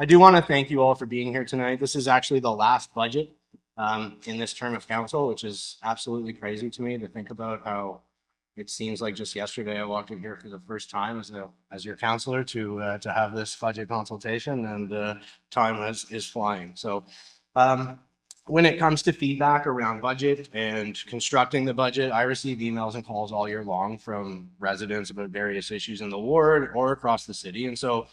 I do want to thank you all for being here tonight. This is actually the last budget in this term of council, which is absolutely crazy to me to think about how it seems like just yesterday I walked in here for the first time as your councillor to have this budget consultation, and time is flying. So when it comes to feedback around budget and constructing the budget, I receive emails and calls all year long from residents about various issues in the ward or across the city. And so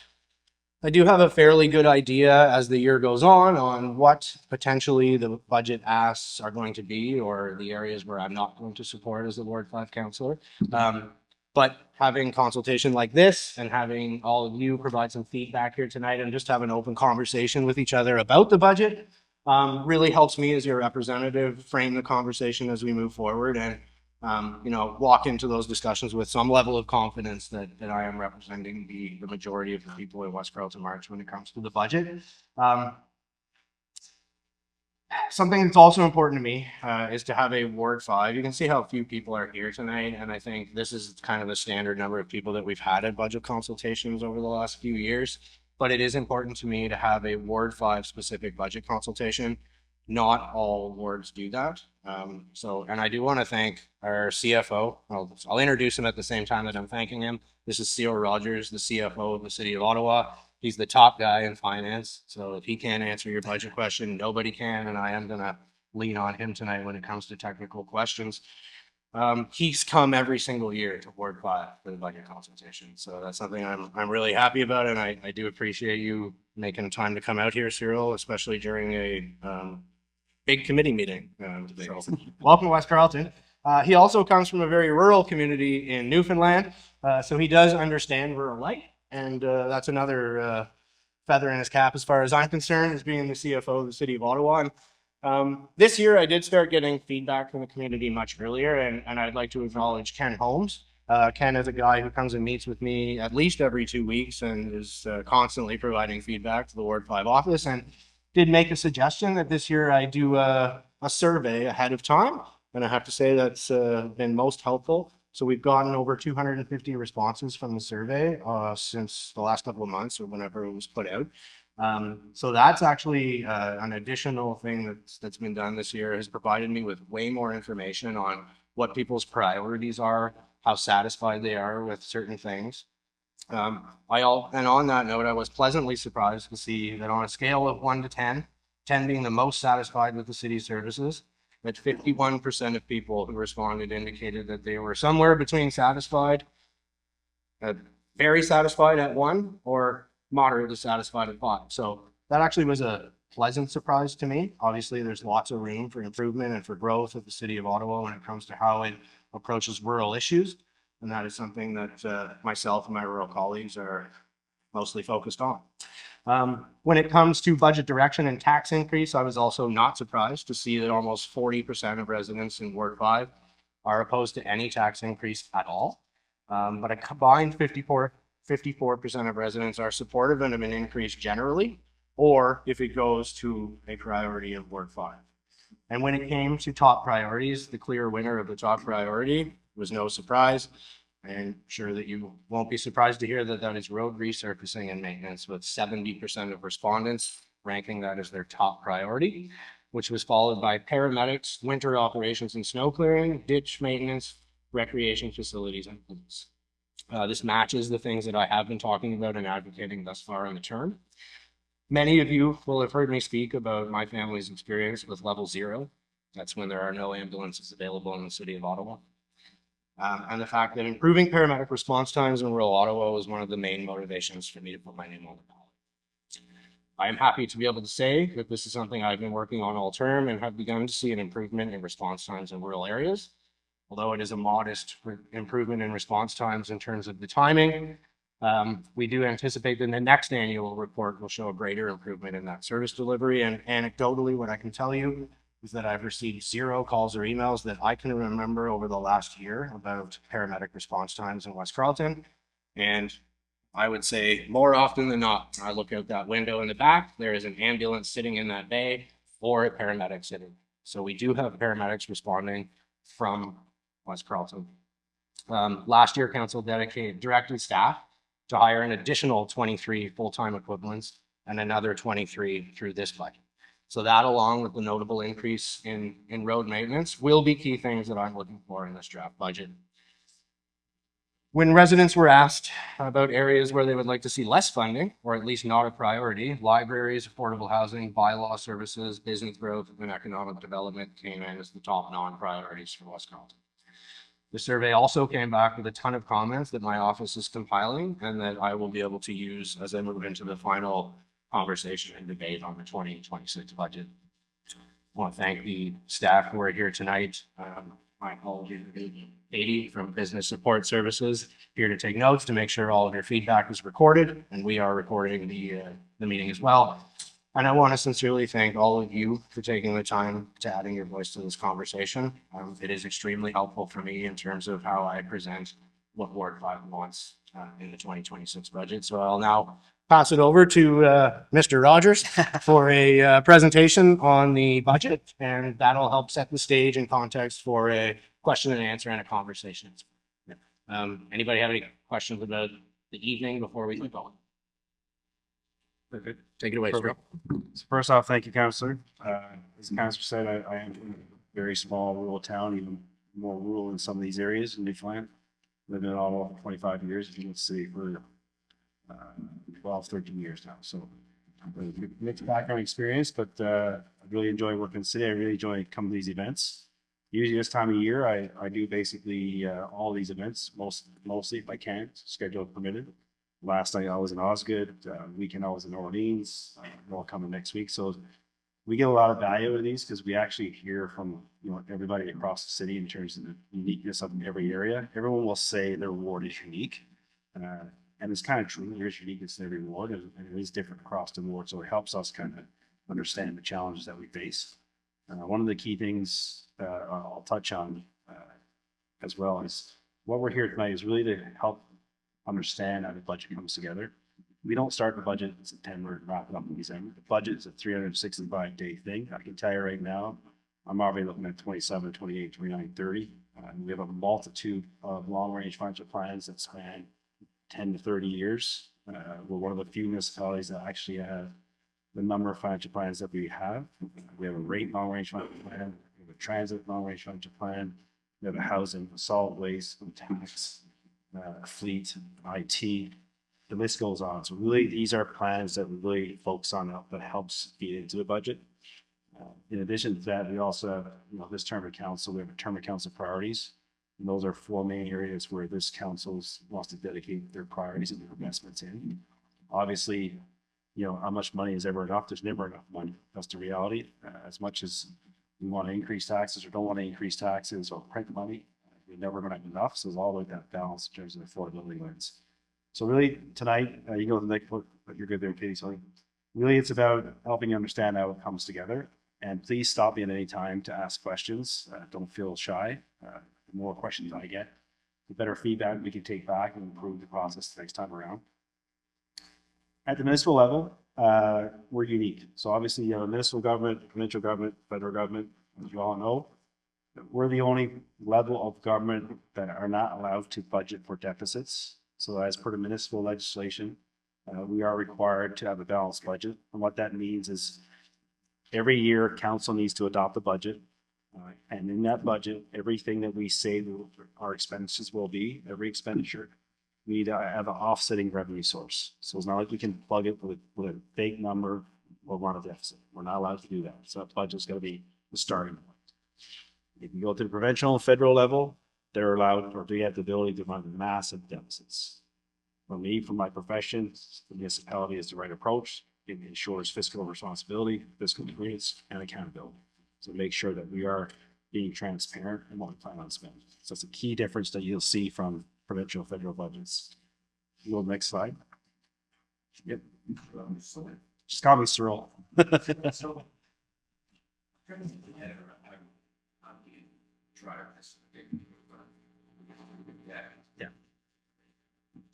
I do have a fairly good idea as the year goes on what potentially the budget asks are going to be, or the areas where I'm not going to support as the Ward 5 councillor. But having consultation like this and having all of you provide some feedback here tonight and just have an open conversation with each other about the budget really helps me as your representative frame the conversation as we move forward and walk into those discussions with some level of confidence that I am representing the majority of the people in West Carleton March when it comes to the budget. Something that's also important to me is to have a Ward 5. You can see how few people are here tonight, and I think this is kind of the standard number of people that we've had at budget consultations over the last few years. But it is important to me to have a Ward 5 specific budget consultation. Not all wards do that. And I do want to thank our CFO. I'll introduce him at the same time that I'm thanking him. This is Cyril Rogers, the CFO of the City of Ottawa. He's the top guy in finance. So if he can't answer your budget question, nobody can. And I am going to lean on him tonight when it comes to technical questions. He's come every single year to Ward 5 for the budget consultation. So that's something I'm really happy about. And I do appreciate you making time to come out here, Cyril, especially during a big committee meeting today. So, welcome to West Carleton. He also comes from a very rural community in Newfoundland, so he does understand rural life, and that's another feather in his cap as far as I'm concerned, as being the CFO of the City of Ottawa. And this year I did start getting feedback from the community much earlier, and I'd like to acknowledge Ken Holmes. Ken is a guy who comes and meets with me at least every 2 weeks and is constantly providing feedback to the Ward 5 office, and did make a suggestion that this year I do a survey ahead of time. And I have to say that's been most helpful. So we've gotten over 250 responses from the survey since the last couple of months or whenever it was put out. So that's actually an additional thing that's been done this year, has provided me with way more information on what people's priorities are, how satisfied they are with certain things. And on that note, I was pleasantly surprised to see that on a scale of 1 to 10, 10 being the most satisfied with the city services, that 51% of people who responded indicated that they were somewhere between satisfied, very satisfied at 1, or moderately satisfied at 5. So that actually was a pleasant surprise to me. Obviously, there's lots of room for improvement and for growth at the City of Ottawa when it comes to how it approaches rural issues. And that is something that myself and my rural colleagues are mostly focused on. When it comes to budget direction and tax increase, I was also not surprised to see that almost 40% of residents in Ward 5 are opposed to any tax increase at all. But a combined 54% of residents are supportive of an increase generally, or if it goes to a priority of Ward 5. And when it came to top priorities, the clear winner of the top priority was no surprise. I'm sure that you won't be surprised to hear that that is road resurfacing and maintenance, with 70% of respondents ranking that as their top priority, which was followed by paramedics, winter operations and snow clearing, ditch maintenance, recreation facilities, and police. This matches the things that I have been talking about and advocating thus far in the term. Many of you will have heard me speak about my family's experience with level 0. That's when there are no ambulances available in the City of Ottawa. And the fact that improving paramedic response times in rural Ottawa was one of the main motivations for me to put my name on the ballot. I am happy to be able to say that this is something I've been working on all term and have begun to see an improvement in response times in rural areas. Although it is a modest improvement in response times in terms of the timing, we do anticipate that the next annual report will show a greater improvement in that service delivery. And anecdotally, what I can tell you is that I've received 0 calls or emails that I can remember over the last year about paramedic response times in West Carleton. And I would say more often than not, I look out that window in the back, there is an ambulance sitting in that bay or a paramedic sitting. So we do have paramedics responding from West Carleton. Last year, council directed staff to hire an additional 23 full-time equivalents and another 23 through this budget. So that, along with the notable increase in road maintenance, will be key things that I'm looking for in this draft budget. When residents were asked about areas where they would like to see less funding, or at least not a priority, libraries, affordable housing, bylaw services, business growth, and economic development came in as the top non-priorities for West Carleton. The survey also came back with a ton of comments that my office is compiling and that I will be able to use as I move into the final conversation and debate on the 2026 budget. I want to thank the staff who are here tonight. My apologies to Katie from Business Support Services, here to take notes to make sure all of your feedback is recorded, and we are recording the meeting as well. And I want to sincerely thank all of you for taking the time to adding your voice to this conversation. It is extremely helpful for me in terms of how I present what Ward 5 wants in the 2026 budget. So I'll now pass it over to Mr. Rogers for a presentation on the budget, and that'll help set the stage and context for a question and answer and a conversation. Anybody have any questions about the evening before we keep going? Take it away, Cyril. So first off, thank you, Councillor. As the Councillor said, I am from a very small rural town, even more rural in some of these areas in Newfoundland. Lived in Ottawa for 25 years, in the city for 12, 13 years now. So mixed background experience, but I really enjoy working in the city. I really enjoy coming to these events. Usually this time of year, I do basically all these events, mostly if I can, schedule permitted. Last night I was in Osgood, weekend I was in Orleans, we're all coming next week. So we get a lot of value out of these because we actually hear from everybody across the city in terms of the uniqueness of every area. Everyone will say their ward is unique. And it's kind of true. There's uniqueness in every ward, and it is different across the ward. So it helps us kind of understand the challenges that we face. One of the key things I'll touch on as well is what we're here tonight is really to help understand how the budget comes together. We don't start the budget in September and wrap it up in December. The budget is a 365-day thing. I can tell you right now, I'm already looking at 27, 28, 29, 30. We have a multitude of long-range financial plans that span 10 to 30 years. We're one of the few municipalities that actually have the number of financial plans that we have. We have a rate long-range financial plan, we have a transit long-range financial plan, we have a housing, a solid waste, a tax, fleet, IT, the list goes on. So really, these are plans that we really focus on that helps feed into the budget. In addition to that, we also have, this term of council, we have a term of council priorities. And those are 4 main areas where this council wants to dedicate their priorities and their investments in. Obviously, how much money is ever enough? There's never enough money. That's the reality. As much as we want to increase taxes or don't want to increase taxes or print money, we're never going to have enough. So it's all about that balance in terms of affordability lens. So really tonight, you can go to the next book, but you're good there, Katie. So really it's about helping you understand how it comes together. And please stop me at any time to ask questions. Don't feel shy. The more questions I get, the better feedback we can take back and improve the process the next time around. At the municipal level, we're unique. So obviously you have a municipal government, provincial government, federal government, as you all know. We're the only level of government that are not allowed to budget for deficits. So as per the municipal legislation, we are required to have a balanced budget. And what that means is every year council needs to adopt a budget. And in that budget, everything that we say our expenses will be, every expenditure, we need to have an offsetting revenue source. So it's not like we can plug it with a big number or run a deficit. We're not allowed to do that. So that budget's going to be the starting point. If you go to the provincial and federal level, they're allowed, or they have the ability to run massive deficits. For me, for my profession, the municipality is the right approach. It ensures fiscal responsibility, fiscal prudence, and accountability. So make sure that we are being transparent in what we plan on spending. So it's a key difference that you'll see from provincial and federal budgets. Go to the next slide. Yep. Just call me Cyril. Yeah.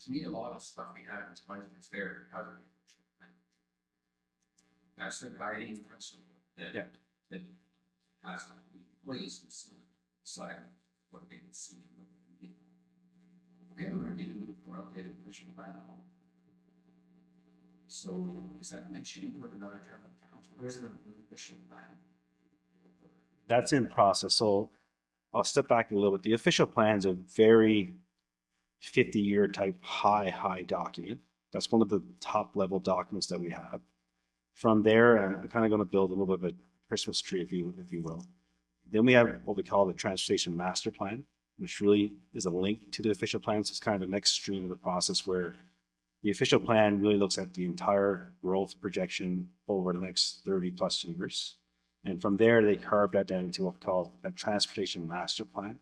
To me, a lot of stuff we have is money that's there because of it. That's the guiding principle that has to be placed inside what they can see. Okay, we're going to move for updated vision plan. So is that mentioned with another term of council? Where's the official plan? That's in process. So I'll step back a little bit. The official plan is a very 50-year type high document. That's one of the top level documents that we have. From there, I'm kind of going to build a little bit of a Christmas tree, if you will. Then we have what we call the Transportation Master Plan, which really is a link to the official plan. So it's kind of the next stream of the process where the official plan really looks at the entire growth projection over the next 30 plus years. And from there, they carve that down into what we call a Transportation Master Plan.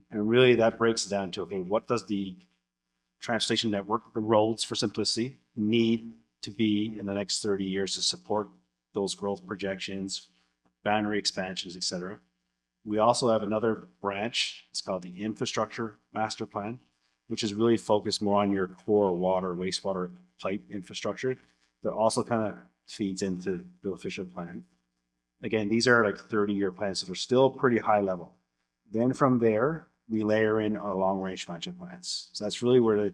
And really that breaks it down to, okay, what does the transportation network, the roads for simplicity, need to be in the next 30 years to support those growth projections, boundary expansions, et cetera. We also have another branch, it's called the Infrastructure Master Plan, which is really focused more on your core water, wastewater pipe infrastructure that also kind of feeds into the official plan. Again, these are like 30-year plans, so they're still pretty high level. Then from there, we layer in our long-range financial plans. So that's really where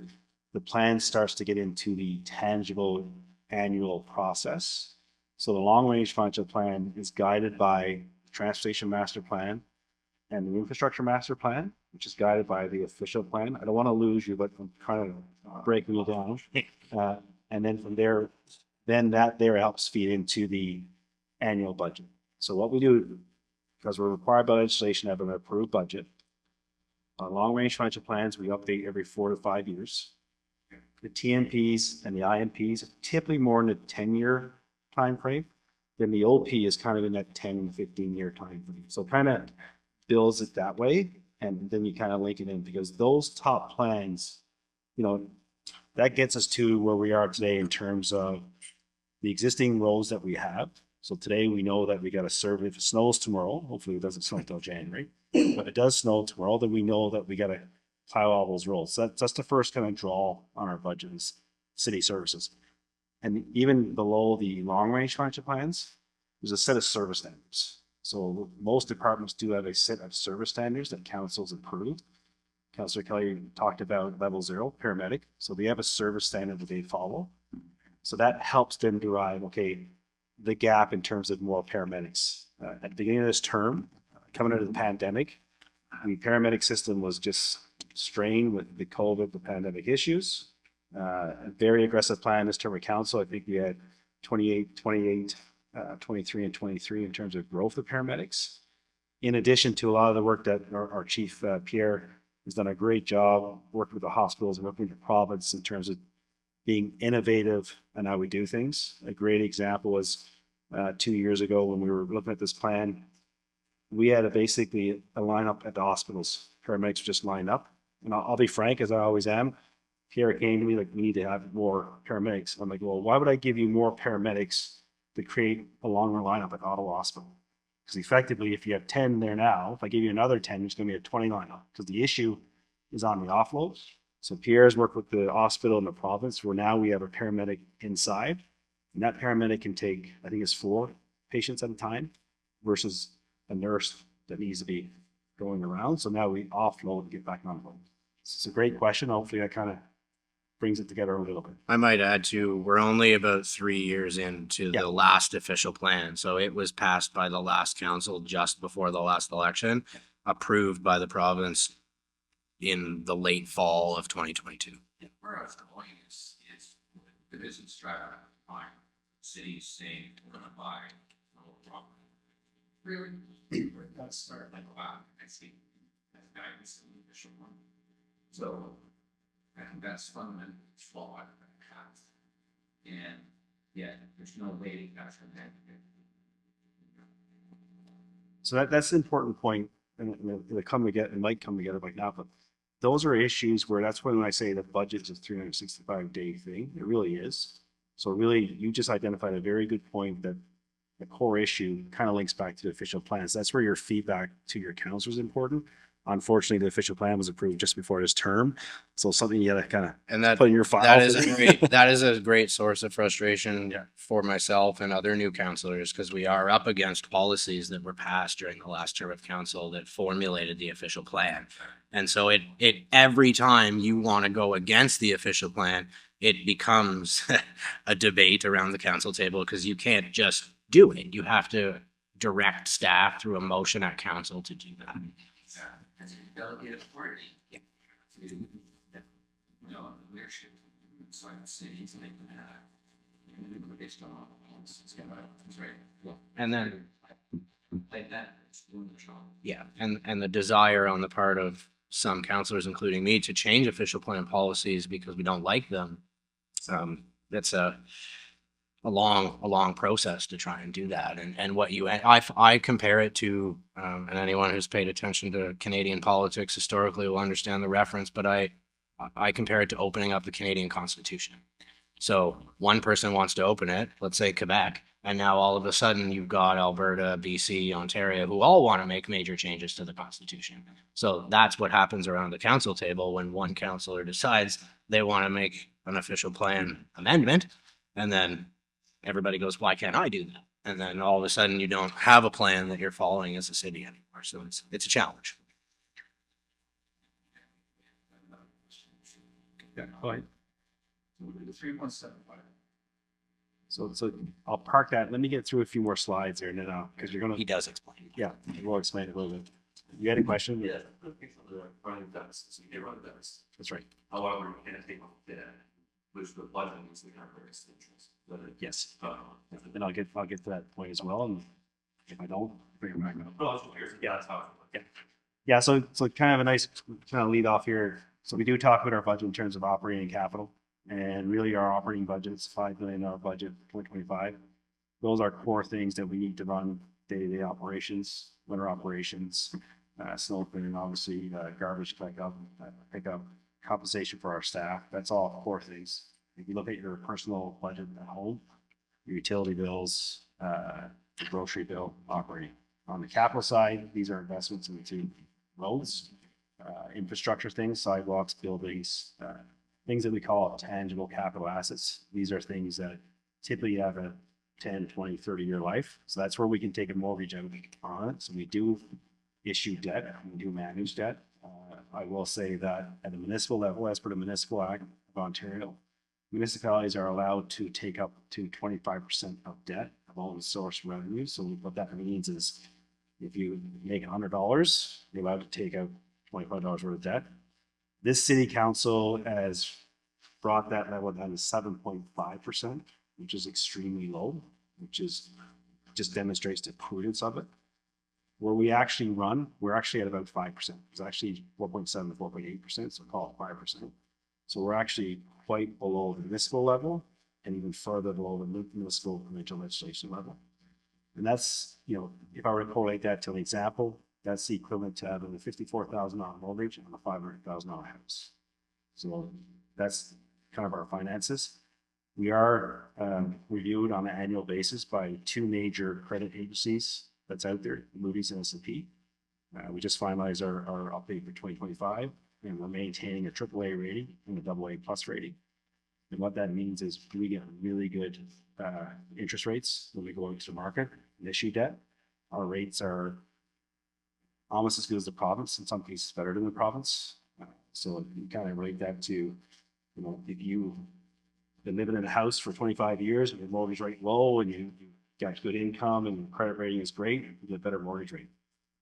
the plan starts to get into the tangible annual process. So the long-range financial plan is guided by the Transportation Master Plan and the Infrastructure Master Plan, which is guided by the official plan. I don't want to lose you, but I'm kind of breaking you down. And then from there, then that there helps feed into the annual budget. So what we do, because we're required by legislation to have an approved budget, on long-range financial plans, we update every 4 to 5 years. The TMPs and the IMPs are typically more in a 10-year time frame. Then the OP is kind of in that 10 and 15-year time frame. So kind of builds it that way, and then you kind of link it in because those top plans, you know, that gets us to where we are today in terms of the existing roads that we have. So today we know that we got to serve if it snows tomorrow. Hopefully it doesn't snow until January. But if it does snow tomorrow, then we know that we got to plow all those roads. So that's the first kind of draw on our budget is city services. And even below the long range financial plans, there's a set of service standards. So most departments do have a set of service standards that councils approve. Councillor Kelly talked about level 0, paramedic. So they have a service standard that they follow. So that helps them derive, okay, the gap in terms of more paramedics. At the beginning of this term, coming out of the pandemic, the paramedic system was just strained with the COVID, the pandemic issues. A very aggressive plan this term of council. I think we had 28, 23 and 23 in terms of growth of paramedics. In addition to a lot of the work that our chief, Pierre, has done a great job working with the hospitals and working with the province in terms of being innovative and how we do things. A great example was 2 years ago when we were looking at this plan, we had basically a lineup at the hospitals. Paramedics just lined up. And I'll be frank, as I always am, Pierre came to me like, we need to have more paramedics. I'm like, well, why would I give you more paramedics to create a longer lineup at Ottawa Hospital? Because effectively, if you have 10 there now, if I give you another 10, it's going to be a 20 lineup. Because the issue is on the offload. So Pierre's worked with the hospital in the province where now we have a paramedic inside. And that paramedic can take, I think it's 4 patients at a time versus a nurse that needs to be going around. So now we offload and get back on board. It's a great question. Hopefully that kind of brings it together a little bit. I might add too, we're only about 3 years into the last official plan. So it was passed by the last council just before the last election, approved by the province in the late fall of 2022. Where I was going is the business strategy behind cities saying we're going to buy a little property. Really? Let's start like, wow, I see that guidance in the official one. So I think that's fundamentally flawed in the past. And yet there's no way to capture that. So that's an important point. And it might come together like now, but those are issues where that's when I say the budget is a 365-day thing. It really is. So really, you just identified a very good point that the core issue kind of links back to the official plans. That's where your feedback to your council is important. Unfortunately, the official plan was approved just before his term. So something you got to kind of put in your file. That is a great source of frustration for myself and other new councillors because we are up against policies that were passed during the last term of council that formulated the official plan. And so it every time you want to go against the official plan, it becomes a debate around the council table because you can't just do it. You have to direct staff through a motion at council to do that. As a delegate authority. Yeah. To, you know, leadership, so I cities, and they can have, based on, it's right. And then, Like that, it's doing the job. yeah, and the desire on the part of some councillors, including me, to change official plan policies because we don't like them. That's a long process to try and do that. And what I compare it to, and anyone who's paid attention to Canadian politics historically will understand the reference, but I compare it to opening up the Canadian Constitution. So one person wants to open it, let's say Quebec, and now all of a sudden you've got Alberta, BC, Ontario, who all want to make major changes to the Constitution. So that's what happens around the council table when one councillor decides they want to make an official plan amendment, and then everybody goes, why can't I do that? And then all of a sudden you don't have a plan that you're following as a city anymore. So it's a challenge. Yeah, go ahead. The 3175. So I'll park that. Let me get through a few more slides here, and then because you're gonna. He does explain. Yeah, we'll explain it a little bit. You had a question? Yeah. Running deficits, so you get running deficits. That's right. However, we can't take off debt, which the budget is the kind of various interest. Yes. And I'll get to that point as well. And if I don't, bring it back up. Yeah, that's how. Yeah. So kind of a nice kind of lead off here. So we do talk about our budget in terms of operating capital, and really our operating budget is $5 million budget for 2025. Those are core things that we need to run day-to-day operations, winter operations, snow clearing, obviously, garbage pickup, compensation for our staff. That's all core things. If you look at your personal budget at home, your utility bills, your grocery bill, operating. On the capital side, these are investments into roads, infrastructure things, sidewalks, buildings, things that we call tangible capital assets. These are things that typically have a 10, 20, 30-year life. So that's where we can take a mortgage out on it. So we do issue debt, we do manage debt. I will say that at the municipal level, as per the Municipal Act of Ontario, municipalities are allowed to take up to 25% of debt of own source revenue. So what that means is if you make $100, you're allowed to take out $25 worth of debt. This city council has brought that level down to 7.5%, which is extremely low, which is just demonstrates the prudence of it. Where we actually run, we're actually at about 5%. It's actually 4.7 to 4.8%, so call it 5%. So we're actually quite below the municipal level and even further below the municipal provincial legislation level. And that's, if I were to correlate that to an example, that's the equivalent to having a $54,000 mortgage on a $500,000 house. So that's kind of our finances. We are reviewed on an annual basis by two major credit agencies that's out there, Moody's and S&P. We just finalized our update for 2025, and we're maintaining a AAA rating and a AA plus rating. And what that means is we get really good interest rates when we go into the market and issue debt. Our rates are almost as good as the province, in some cases better than the province. So you kind of relate that to, if you've been living in a house for 25 years and your mortgage rate low and you got good income and credit rating is great, you get a better mortgage rate.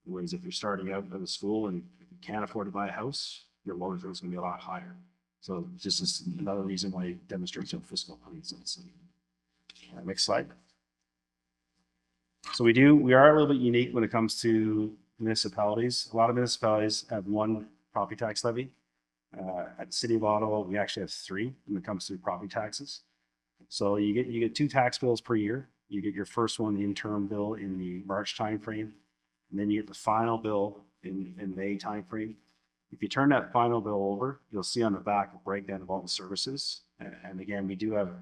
Whereas if you're starting out in school and you can't afford to buy a house, your mortgage rate is going to be a lot higher. So this is another reason why it demonstrates your fiscal prudence. Next slide. So we are a little bit unique when it comes to municipalities. A lot of municipalities have one property tax levy. At the City of Ottawa, we actually have three when it comes to property taxes. So you get two tax bills per year. You get your first one, the interim bill, in the March timeframe, and then you get the final bill in May timeframe. If you turn that final bill over, you'll see on the back a breakdown of all the services. And again, we do have a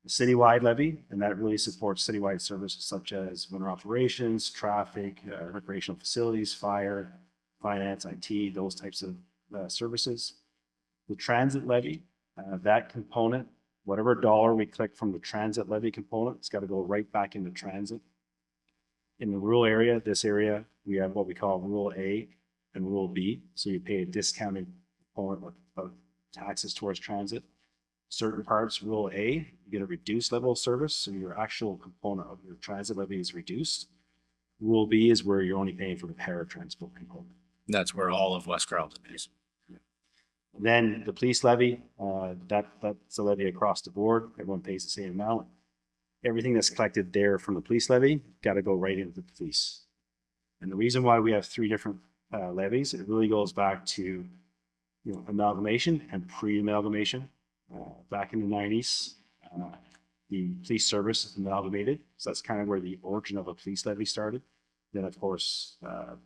citywide levy, and that really supports citywide services such as winter operations, traffic, recreational facilities, fire, finance, IT, those types of services. The transit levy, that component, whatever dollar we collect from the transit levy component, it's got to go right back into transit. In the rural area, this area, we have what we call Rural A and Rural B. So you pay a discounted component of taxes towards transit. Certain parts, rule A, you get a reduced level of service, so your actual component of your transit levy is reduced. Rule B is where you're only paying for the paratransport component. That's where all of West Carleton is. Then the police levy, that's a levy across the board. Everyone pays the same amount. Everything that's collected there from the police levy got to go right into the police. And the reason why we have three different levies, it really goes back to amalgamation and pre-amalgamation. Back in the 90s, the police service is amalgamated. So that's kind of where the origin of a police levy started. Then, of course,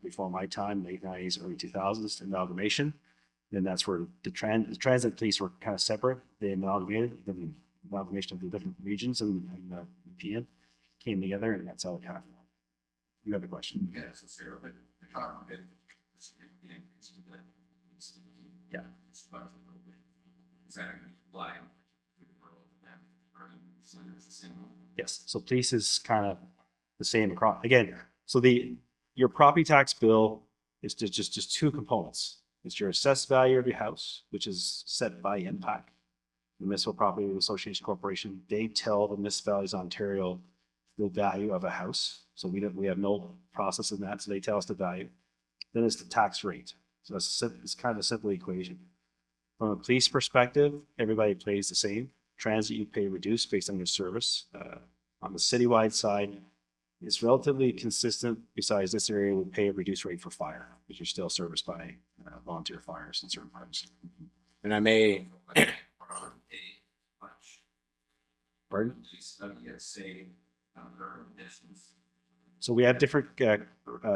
before my time, late 90s, early 2000s, amalgamation. Then that's where the transit police were kind of separate. They amalgamated, the amalgamation of the different regions and the PN came together, and that's how it happened. You have a question? Yeah, so Sarah, but the comment, Yeah. Is that apply? Yes. So police is kind of the same across again. So your property tax bill is just two components. It's your assessed value of your house, which is set by impact. The Municipal Property Association Corporation, they tell the municipalities of Ontario the value of a house. So we have no process in that. So they tell us the value. Then it's the tax rate. So it's kind of a simple equation. From a police perspective, everybody pays the same. Transit, you pay reduced based on your service. On the citywide side, it's relatively consistent. Besides this area, we pay a reduced rate for fire, because you're still serviced by volunteer fires in certain parts. And I may, pardon? So we have different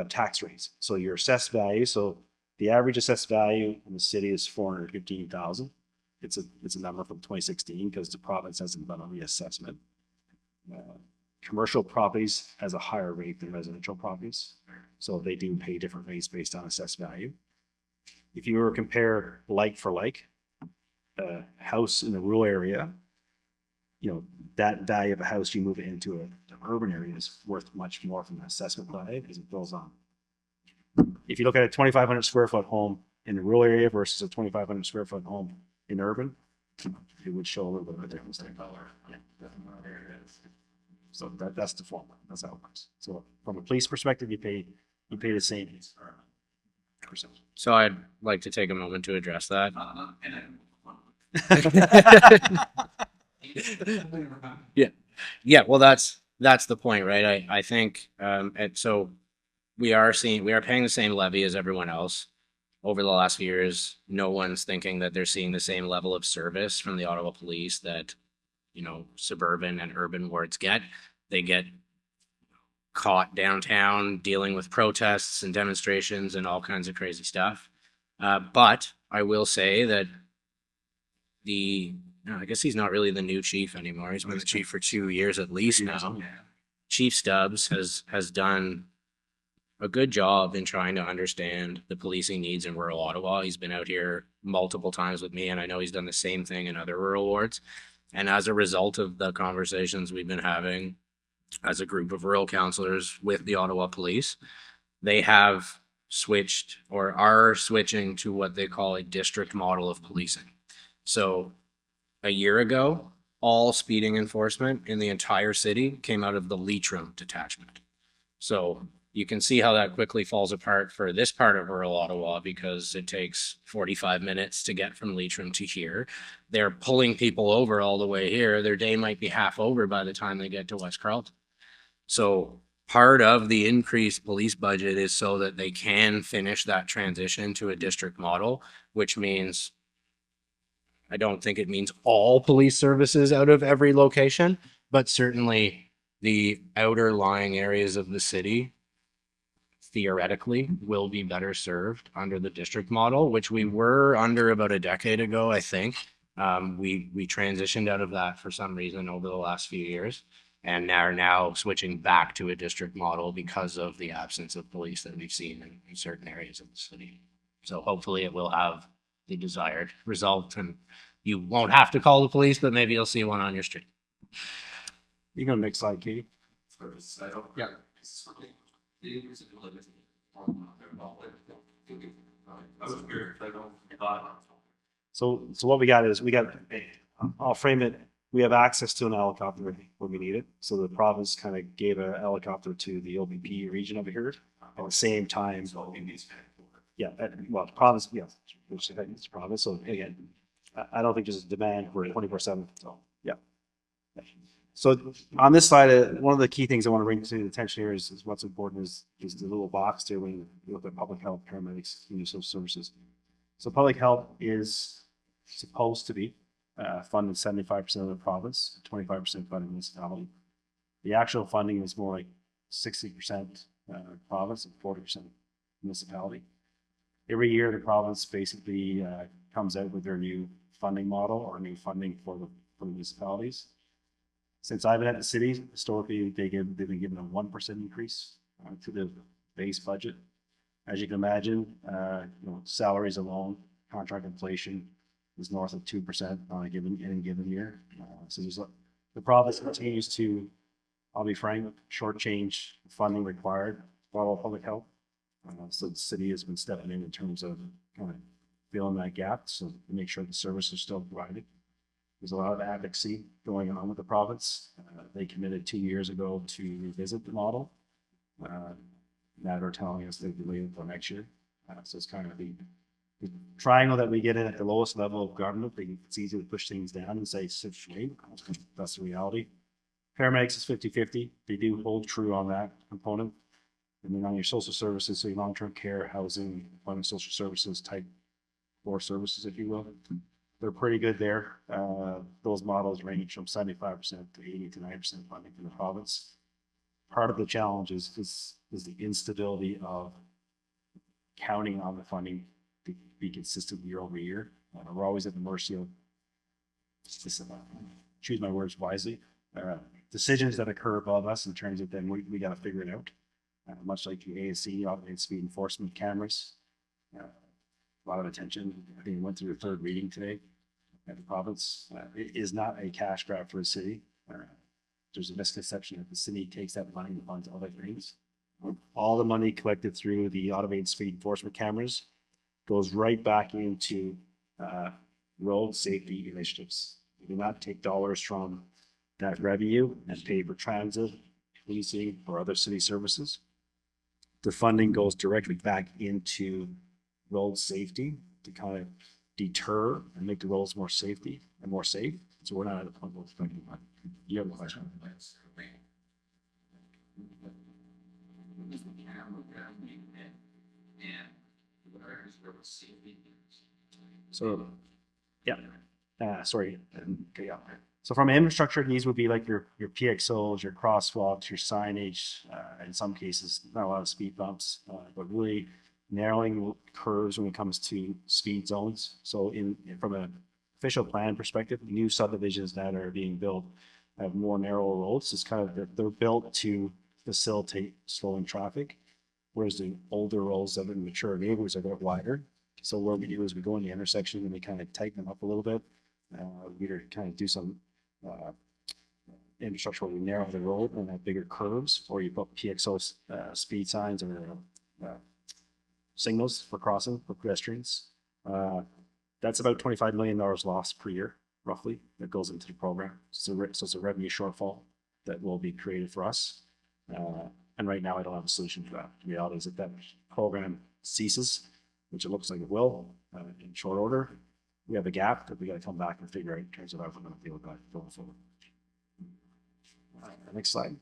tax rates. So your assessed value, so the average assessed value in the city is 415,000. It's a number from 2016 because the province hasn't done a reassessment. Commercial properties has a higher rate than residential properties, so they do pay different rates based on assessed value. If you were to compare like for like, a house in a rural area, that value of a house, you move it into an urban area is worth much more from the assessment value because it goes on. If you look at a 2,500 square foot home in a rural area versus a 2,500 square foot home in urban, it would show a little bit of a difference there. Yeah. So that's the formula. That's how it works. So from a police perspective, you pay the same. So I'd like to take a moment to address that. Yeah. Well, that's the point, right? I think, so we are paying the same levy as everyone else. Over the last few years, no one's thinking that they're seeing the same level of service from the Ottawa Police that, suburban and urban wards get. They get caught downtown dealing with protests and demonstrations and all kinds of crazy stuff. But I will say that I guess he's not really the new chief anymore. He's been the chief for 2 years at least now. Chief Stubbs has done a good job in trying to understand the policing needs in rural Ottawa. He's been out here multiple times with me, and I know he's done the same thing in other rural wards. And as a result of the conversations we've been having as a group of rural councillors with the Ottawa Police, they have switched or are switching to what they call a district model of policing. So a year ago, all speeding enforcement in the entire city came out of the Leitrim detachment. So you can see how that quickly falls apart for this part of rural Ottawa because it takes 45 minutes to get from Leitrim to here. They're pulling people over all the way here. Their day might be half over by the time they get to West Carleton. So part of the increased police budget is so that they can finish that transition to a district model, which means, I don't think it means all police services out of every location, but certainly the outer lying areas of the city theoretically will be better served under the district model, which we were under about a decade ago, I think. We transitioned out of that for some reason over the last few years, and are now switching back to a district model because of the absence of police that we've seen in certain areas of the city. So hopefully it will have the desired result, and you won't have to call the police, but maybe you'll see one on your street. You go next slide, Katie. Yeah. So what we got is I'll frame it. We have access to an helicopter when we need it. So the province kind of gave a helicopter to the OPP region over here. At the same time, yeah, well, the province, yeah, which is the province. So again, I don't think there's a demand for 24/7. So yeah. So on this slide, one of the key things I want to bring to the attention here is what's important is the little box there when you look at public health, paramedics, community social services. So public health is supposed to be funded 75% of the province, 25% funded municipality. The actual funding is more like 60% province and 40% municipality. Every year, the province basically comes out with their new funding model or new funding for the municipalities. Since I've been at the city, historically, they've been given a 1% increase to the base budget. As you can imagine, salaries alone, contract inflation is north of 2% on any given year. So the province continues to, I'll be frank, shortchange funding required for all public health. So the city has been stepping in terms of kind of filling that gap, so to make sure the service is still provided. There's a lot of advocacy going on with the province. They committed 2 years ago to revisit the model. Now they're telling us they'll delay it until next year. So it's kind of the triangle that we get in at the lowest level of government. It's easy to push things down and say, wait, that's the reality. Paramedics is 50-50. They do hold true on that component. And then on your social services, so your long-term care, housing, employment, social services type core services, if you will, they're pretty good there. Those models range from 75% to 80 to 90% funding from the province. Part of the challenge is the instability of counting on the funding to be consistent year over year. We're always at the mercy of, choose my words wisely, decisions that occur above us in terms of then we got to figure it out. Much like the ASC, automated speed enforcement cameras, a lot of attention. I think we went through the third reading today at the province. It is not a cash grab for the city. There's a misconception that the city takes that money and funds other things. All the money collected through the automated speed enforcement cameras goes right back into road safety initiatives. We do not take dollars from that revenue and pay for transit, policing, or other city services. The funding goes directly back into road safety to kind of deter and make the roads more safety and more safe. So we're not at the point where we're spending money. You have a question? So, yeah. Sorry. Okay, yeah. So from infrastructure, these would be like your PXOs, your crosswalks, your signage, in some cases, not a lot of speed bumps, but really narrowing curves when it comes to speed zones. So from an official plan perspective, new subdivisions that are being built have more narrow roads. It's kind of, they're built to facilitate slowing traffic, whereas the older roads of the mature neighborhoods are a bit wider. So what we do is we go in the intersection and we kind of tighten them up a little bit. We either kind of do some infrastructure where we narrow the road and have bigger curves, or you put PXO speed signs or signals for crossing for pedestrians. That's about $25 million lost per year, roughly, that goes into the program. So it's a revenue shortfall that will be created for us. And right now, I don't have a solution for that. The reality is that program ceases, which it looks like it will in short order. We have a gap that we got to come back and figure out in terms of how we're going to deal with that going forward. Next slide.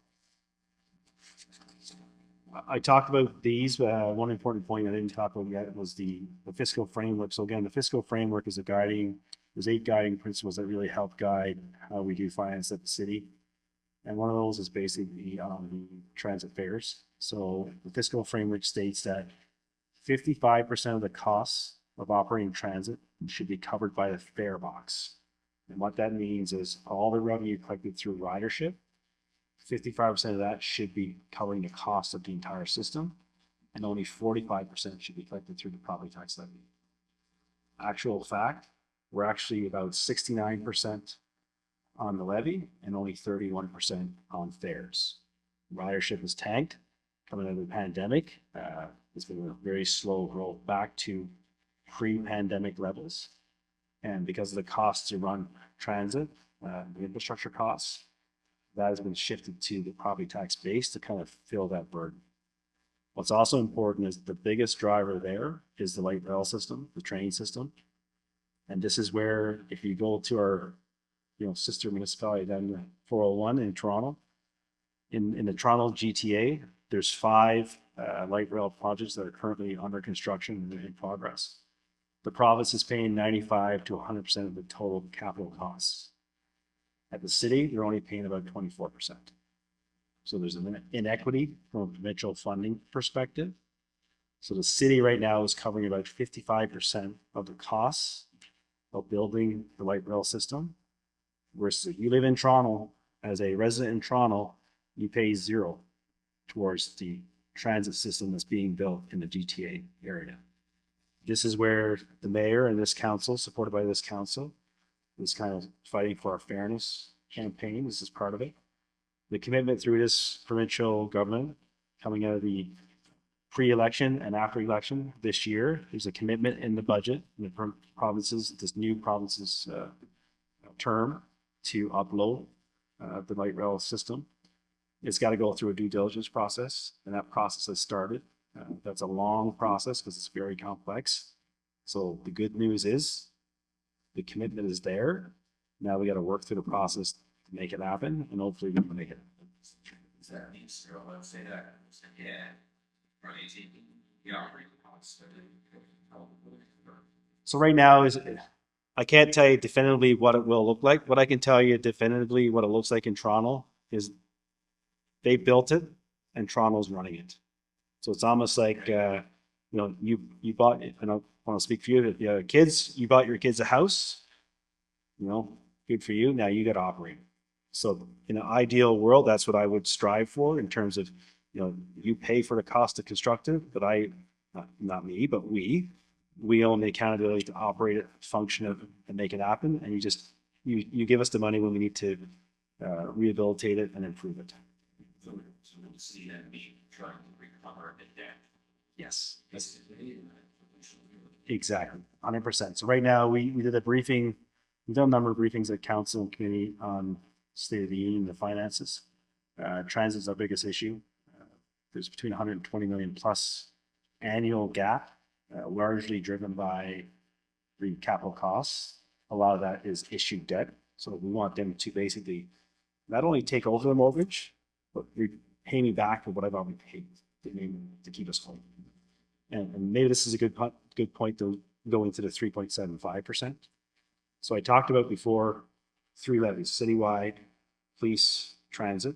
I talked about these. One important point I didn't talk about yet was the fiscal framework. So again, the fiscal framework is there's 8 guiding principles that really help guide how we do finance at the city. And one of those is basically the transit fares. So the fiscal framework states that 55% of the costs of operating transit should be covered by the fare box. And what that means is all the revenue collected through ridership, 55% of that should be covering the cost of the entire system, and only 45% should be collected through the property tax levy. Actual fact, we're actually about 69% on the levy and only 31% on fares. Ridership is tanked coming out of the pandemic. It's been a very slow growth back to pre-pandemic levels. And because of the costs to run transit, the infrastructure costs, that has been shifted to the property tax base to kind of fill that burden. What's also important is the biggest driver there is the light rail system, the train system. And this is where, if you go to our, sister municipality down the 401 in Toronto, in the Toronto GTA, there's 5 light rail projects that are currently under construction and in progress. The province is paying 95 to 100% of the total capital costs. At the city, they're only paying about 24%. So there's an inequity from a provincial funding perspective. So the city right now is covering about 55% of the costs of building the light rail system. Whereas if you live in Toronto, as a resident in Toronto, you pay 0 towards the transit system that's being built in the GTA area. This is where the mayor and this council, supported by this council, is kind of fighting for our fairness campaign. This is part of it. The commitment through this provincial government coming out of the pre-election and after election this year, there's a commitment in the budget in the provinces, this new province's term to upload the light rail system. It's got to go through a due diligence process, and that process has started. That's a long process because it's very complex. So the good news is the commitment is there. Now we got to work through the process to make it happen, and hopefully we can make it. Does that mean, Cyril, let's say that, yeah, right, the operating costs. So right now I can't tell you definitively what it will look like. What I can tell you definitively what it looks like in Toronto is they built it and Toronto's running it. So it's almost like, you bought it, and I want to speak for you, if you have kids, you bought your kids a house, good for you. Now you got to operate. So in an ideal world, that's what I would strive for in terms of, you pay for the cost of construct it, but not me, but we own the accountability to operate it, function it, and make it happen. And you give us the money when we need to rehabilitate it and improve it. So we'll see that being trying to recover the debt. Yes. Exactly. 100%. So right now we did a briefing. We've done a number of briefings at council and committee on State of the Union, the finances. Transit is our biggest issue. There's between 120 million plus annual gap, largely driven by the capital costs. A lot of that is issued debt. So we want them to basically not only take over the mortgage, but pay me back for what I've already paid to keep us home. And maybe this is a good point to go into the 3.75%. So I talked about before 3 levies: citywide, police, transit.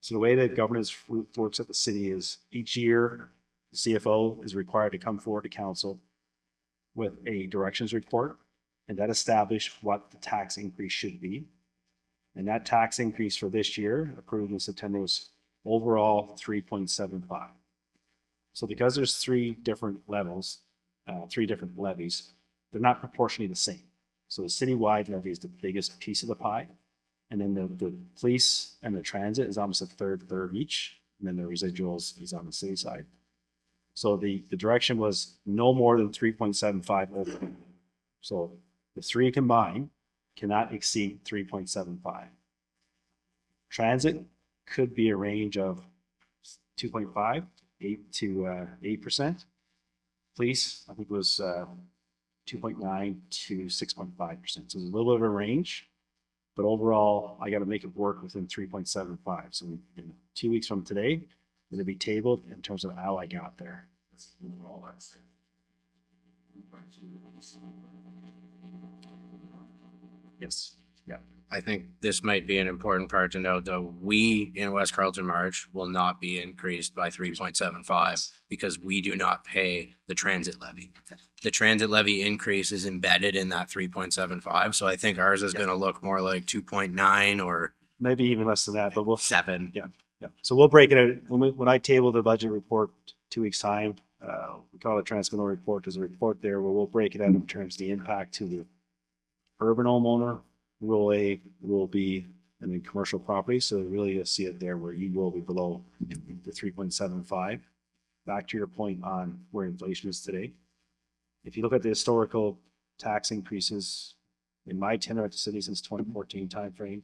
So the way that governance works at the city is each year the CFO is required to come forward to council with a directions report, and that establishes what the tax increase should be. And that tax increase for this year, approved in September, was overall 3.75. So because there's 3 different levels, 3 different levies, they're not proportionally the same. So the citywide levy is the biggest piece of the pie. And then the police and the transit is almost a third each. And then the residuals is on the city side. So the direction was no more than 3.75 over. So the 3 combined cannot exceed 3.75. Transit could be a range of 2.5, 8 to 8%. Police, I think, was 2.9 to 6.5%. So there's a little bit of a range, but overall, I got to make it work within 3.75. So in 2 weeks from today, it'll be tabled in terms of how I got there. That's all I'd say. Yes. Yeah. I think this might be an important part to note, though. We in West Carleton March will not be increased by 3.75 because we do not pay the transit levy. The transit levy increase is embedded in that 3.75. So I think ours is going to look more like 2.9 or Maybe even less than that, but we'll 7. Yeah. So we'll break it out when I table the budget report 2 weeks time. We call it transmittal report. There's a report there where we'll break it out in terms of the impact to the urban homeowner. Rule A will be in commercial property. So really you'll see it there where you will be below the 3.75. Back to your point on where inflation is today. If you look at the historical tax increases in my tenure at the city since 2014 timeframe.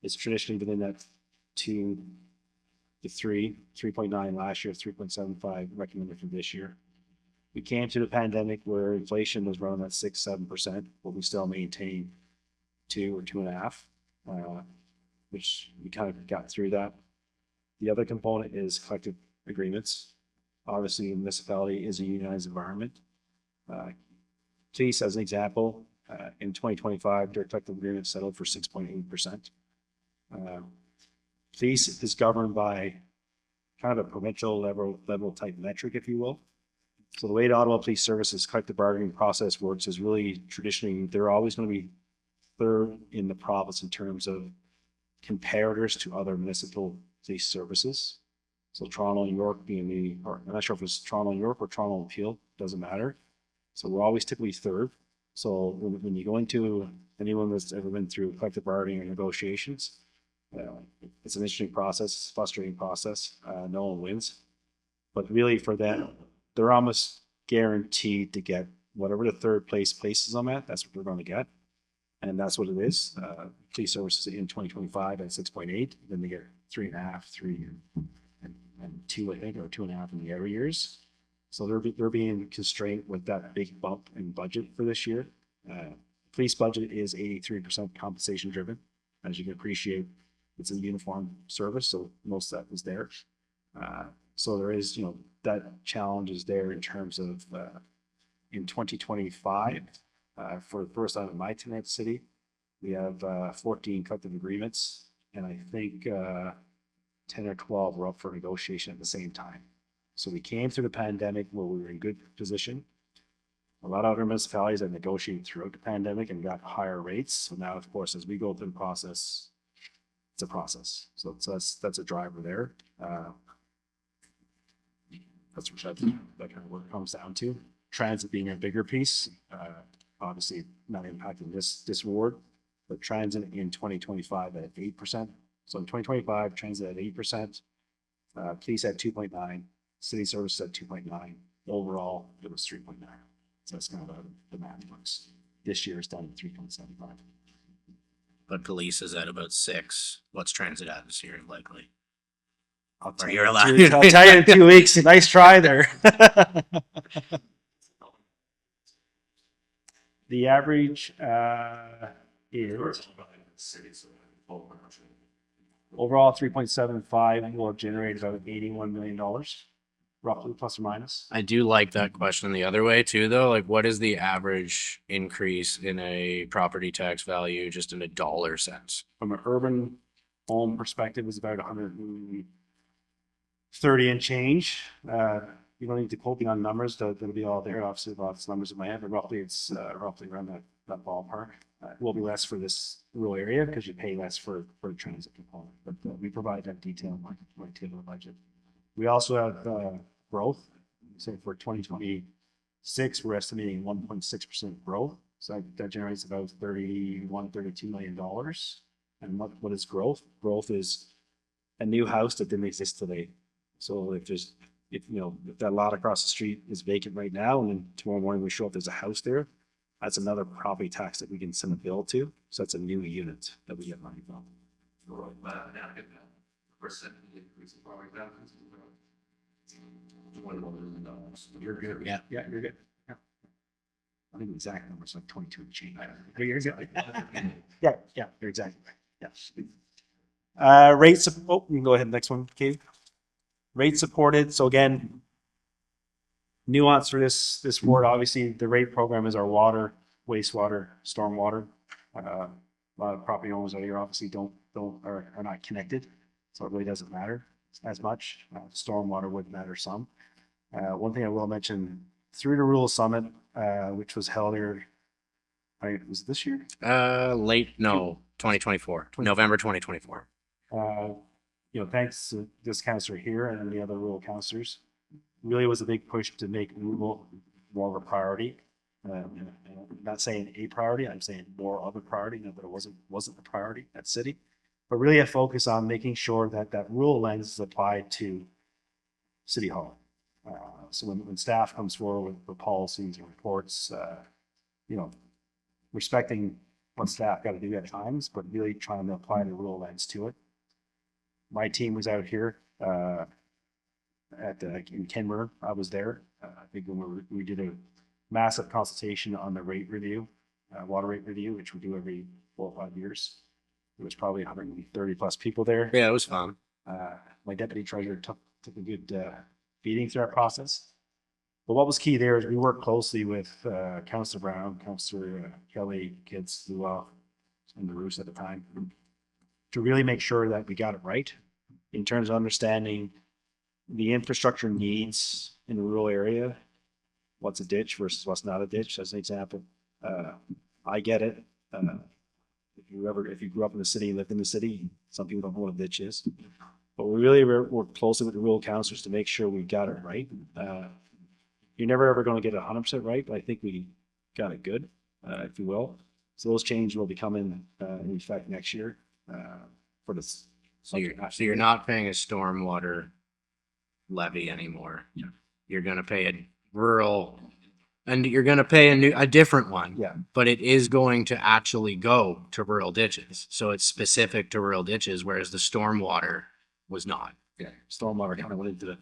It's traditionally been in that 2 to 3.9 last year, 3.75 recommended for this year. We came through the pandemic where inflation was around that 6-7%, but we still maintain 2 or 2.5, which we kind of got through that. The other component is collective agreements. Obviously, a municipality is a unionized environment. Police, as an example, in 2025, their collective agreement settled for 6.8%. Police is governed by kind of a provincial level type metric, if you will. So the way the Ottawa Police Service's collective bargaining process works is really traditionally, they're always going to be third in the province in terms of comparators to other municipal police services. So Toronto and York being or I'm not sure if it's Toronto and York or Toronto and Peel, doesn't matter. So we're always typically third. So when you go into anyone that's ever been through collective bargaining or negotiations, it's an interesting process, it's a frustrating process. No one wins. But really for them, they're almost guaranteed to get whatever the third place places them at, that's what they're going to get. And that's what it is. Police services in 2025 at 6.8, then they get 3.5, 3, and 2, I think, or 2.5 in the other years. So they're being constrained with that big bump in budget for this year. Police budget is 83% compensation driven. As you can appreciate, it's a uniform service, so most of that is there. So there is, that challenge is there in terms of in 2025, for the first time in my tenure at the city, we have 14 collective agreements, and I think 10 or 12 were up for negotiation at the same time. So we came through the pandemic where we were in good position. A lot of other municipalities have negotiated throughout the pandemic and got higher rates. So now, of course, as we go through the process, it's a process. So that's a driver there. That's what that kind of what it comes down to. Transit being a bigger piece, obviously not impacting this ward, but transit in 2025 at 8%. So in 2025, transit at 8%, police at 2.9, city services at 2.9. Overall, it was 3.9. So that's kind of the math works. This year is down to 3.75. But police is at about 6. What's transit at this year, likely? I'll tell you're you allowed. I'll tell you in 2 weeks. Nice try there. The average is overall 3.75 will generate about $81 million, roughly, plus or minus. I do like that question the other way too, though. Like, what is the average increase in a property tax value just in a dollar sense? From an urban home perspective, is about 130 and change. You don't need to quote me on numbers; they'll be all there. Obviously, lots of numbers in my head, but roughly it's roughly around that ballpark. It will be less for this rural area because you pay less for the transit component. But we provide that detail in my table of budget. We also have growth. So for 2026, we're estimating 1.6% growth. So that generates about $32 million. And what is growth? Growth is a new house that didn't exist today. So if that lot across the street is vacant right now, and then tomorrow morning we show up, there's a house there, that's another property tax that we can send a bill to. So that's a new unit that we get money from. You're good. Yeah, you're good. Yeah. I think the exact number is like 22 and change. You're good. Yeah, you're exactly right. Yeah. Rates. You can go ahead. Next one, Katie. Rate supported. So again, nuance for this ward. Obviously, the rate program is our water, wastewater, stormwater. A lot of property owners out here obviously are not connected, so it really doesn't matter as much. Stormwater would matter some. One thing I will mention through the Rural Summit, which was held here. Was it this year? 2024, November 2024. Thanks to this councillor here and the other rural councillors, really was a big push to make rural more of a priority. I'm not saying a priority, I'm saying more of a priority, but it wasn't a priority at city. But really a focus on making sure that rural lens is applied to City Hall. So when staff comes forward with policies and reports, respecting what staff got to do at times, but really trying to apply the rural lens to it. My team was out here in Kenmure. I was there. I think when we did a massive consultation on the rate review, water rate review, which we do every 4 or 5 years. There was probably 130 plus people there. Yeah, it was fun. My deputy treasurer took a good beating through that process. But what was key there is we worked closely with Councillor Brown, Councillor Kelly, kids, Luau, and the Roos at the time, to really make sure that we got it right in terms of understanding the infrastructure needs in the rural area. What's a ditch versus what's not a ditch, as an example. I get it. If you grew up in the city, lived in the city, some people don't know what a ditch is. But we really work closely with the rural councillors to make sure we got it right. You're never ever going to get it 100% right, but I think we got it good, if you will. So those changes will be coming in effect next year for this. So you're not paying a stormwater levy anymore. Yeah. You're going to pay a rural, and you're going to pay a different one. Yeah. But it is going to actually go to rural ditches. So it's specific to rural ditches, whereas the stormwater was not. Yeah. Stormwater kind of went into the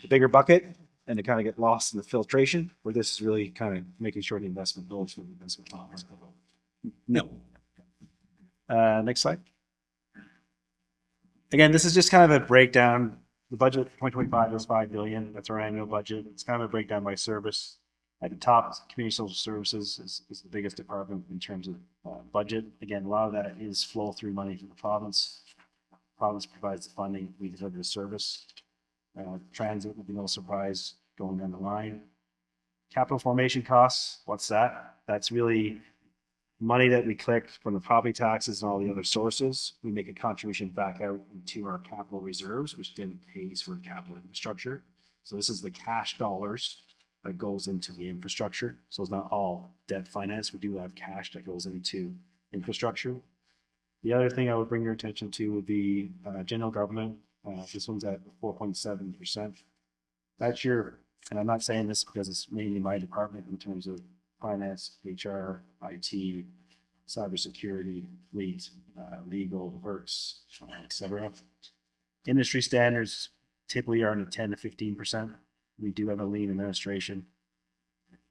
bigger bucket, and it kind of get lost in the filtration, where this is really kind of making sure the investment goes for the investment dollars. No. Next slide. Again, this is just kind of a breakdown. The budget for 2025 is $5 billion. That's our annual budget. It's kind of a breakdown by service. At the top, community social services is the biggest department in terms of budget. Again, a lot of that is flow through money from the province. The province provides the funding. We deliver the service. Transit would be no surprise going down the line. Capital formation costs, what's that? That's really money that we collect from the property taxes and all the other sources. We make a contribution back out into our capital reserves, which then pays for capital infrastructure. So this is the cash dollars that goes into the infrastructure. So it's not all debt finance. We do have cash that goes into infrastructure. The other thing I would bring your attention to would be general government. This one's at 4.7%. That's your, and I'm not saying this because it's mainly my department in terms of finance, HR, IT, cybersecurity, fleet, legal, works, etc. Industry standards typically are in the 10 to 15%. We do have a lean administration.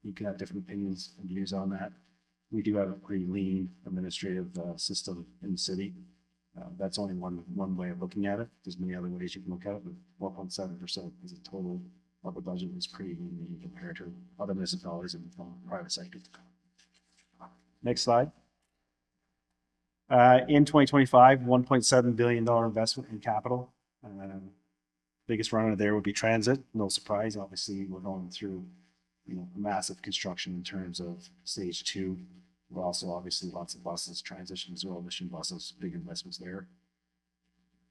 You can have different opinions and views on that. We do have a pretty lean administrative system in the city. That's only one way of looking at it. There's many other ways you can look at it, but 1.7% is a total of the budget is pretty lean compared to other municipalities in the private sector. Next slide. In 2025, $1.7 billion investment in capital. Biggest runner there would be transit. No surprise. Obviously, we're going through massive construction in terms of stage 2. But also, obviously, lots of buses, transition, zero emission buses, big investments there.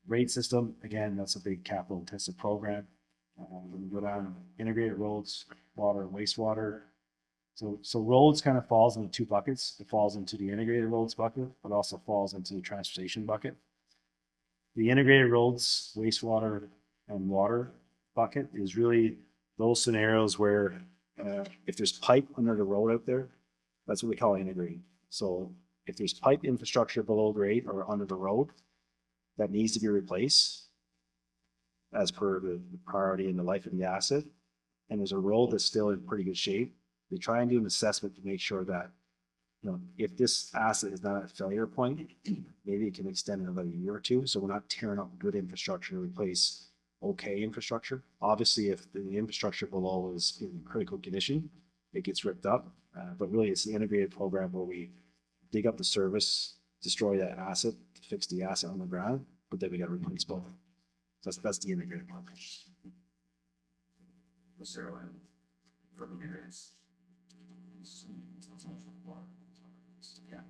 Rate system, again, that's a big capital intensive program. When we go down integrated roads, water and wastewater. So roads kind of falls into 2 buckets. It falls into the integrated roads bucket, but also falls into the transportation bucket. The integrated roads, wastewater, and water bucket is really those scenarios where if there's pipe under the road out there, that's what we call integrated. So if there's pipe infrastructure below grade or under the road that needs to be replaced as per the priority and the life of the asset, and there's a road that's still in pretty good shape, they try and do an assessment to make sure that if this asset is not at a failure point, maybe it can extend another year or 2. So we're not tearing up good infrastructure to replace okay infrastructure. Obviously, if the infrastructure below is in critical condition, it gets ripped up. But really, it's the integrated program where we dig up the service, destroy that asset, to fix the asset on the ground, but then we got to replace both. So that's the integrated program. Cyril, from areas. Yeah.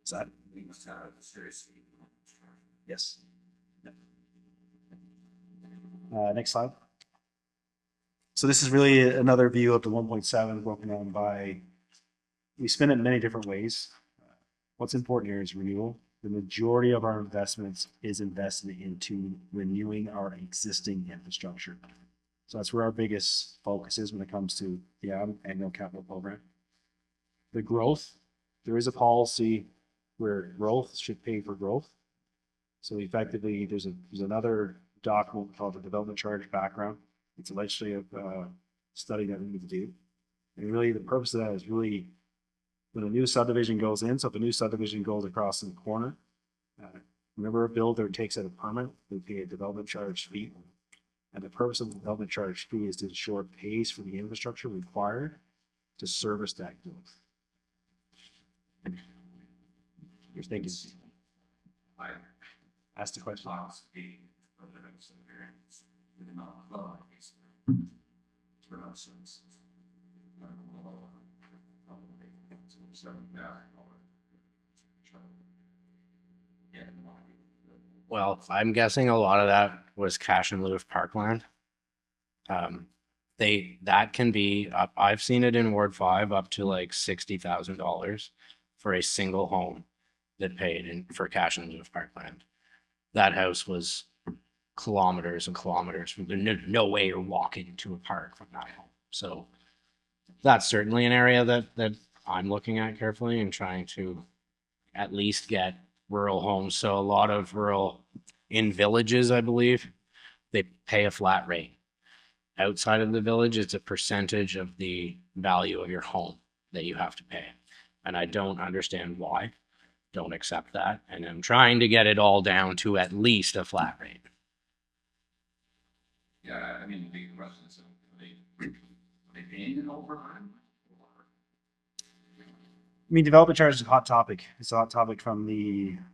Is that? We must have seriously. Yes. Next slide. So this is really another view of the 1.7 broken down by, we spin it in many different ways. What's important here is renewal. The majority of our investments is invested into renewing our existing infrastructure. So that's where our biggest focus is when it comes to the annual capital program. The growth, there is a policy where growth should pay for growth. So effectively, there's another document called the development charge background. It's a legislative study that we need to do. And really the purpose of that is really when a new subdivision goes in, so if a new subdivision goes across in the corner, whenever a builder takes out a permit, they pay a development charge fee. And the purpose of the development charge fee is to ensure it pays for the infrastructure required to service that growth. You're thinking, I ask the question. philosophy of the variance within all law is for our services. Well, I'm guessing a lot of that was cash in lieu of parkland. That can be up, I've seen it in Ward 5 up to like $60,000 for a single home that paid in for cash in lieu of parkland. That house was kilometers and kilometers. No way you're walking to a park from that home. So that's certainly an area that I'm looking at carefully and trying to at least get rural homes. So a lot of rural in villages, I believe, they pay a flat rate. Outside of the village, it's a percentage of the value of your home that you have to pay. And I don't understand why. Don't accept that. And I'm trying to get it all down to at least a flat rate. Yeah, I mean, the question is, are they paying it overtime? I mean, development charge is a hot topic. It's a hot topic from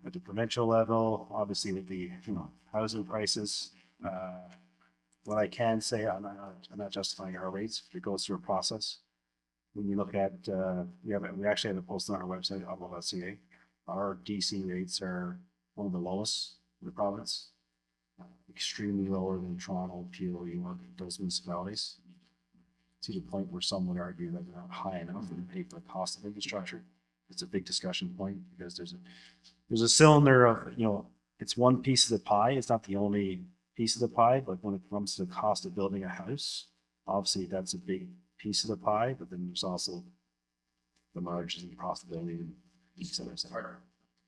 at the provincial level, obviously with the housing prices. What I can say, I'm not justifying our rates. It goes through a process. When you look at, we actually have it posted on our website, Ottawa.ca. Our DC rates are one of the lowest in the province, extremely lower than Toronto, Peel, York, those municipalities. To the point where some would argue that they're not high enough to pay for the cost of infrastructure. It's a big discussion point because there's a cylinder of, it's one piece of the pie. It's not the only piece of the pie, but when it comes to the cost of building a house, obviously that's a big piece of the pie, but then there's also the margins and profitability and et cetera, et cetera.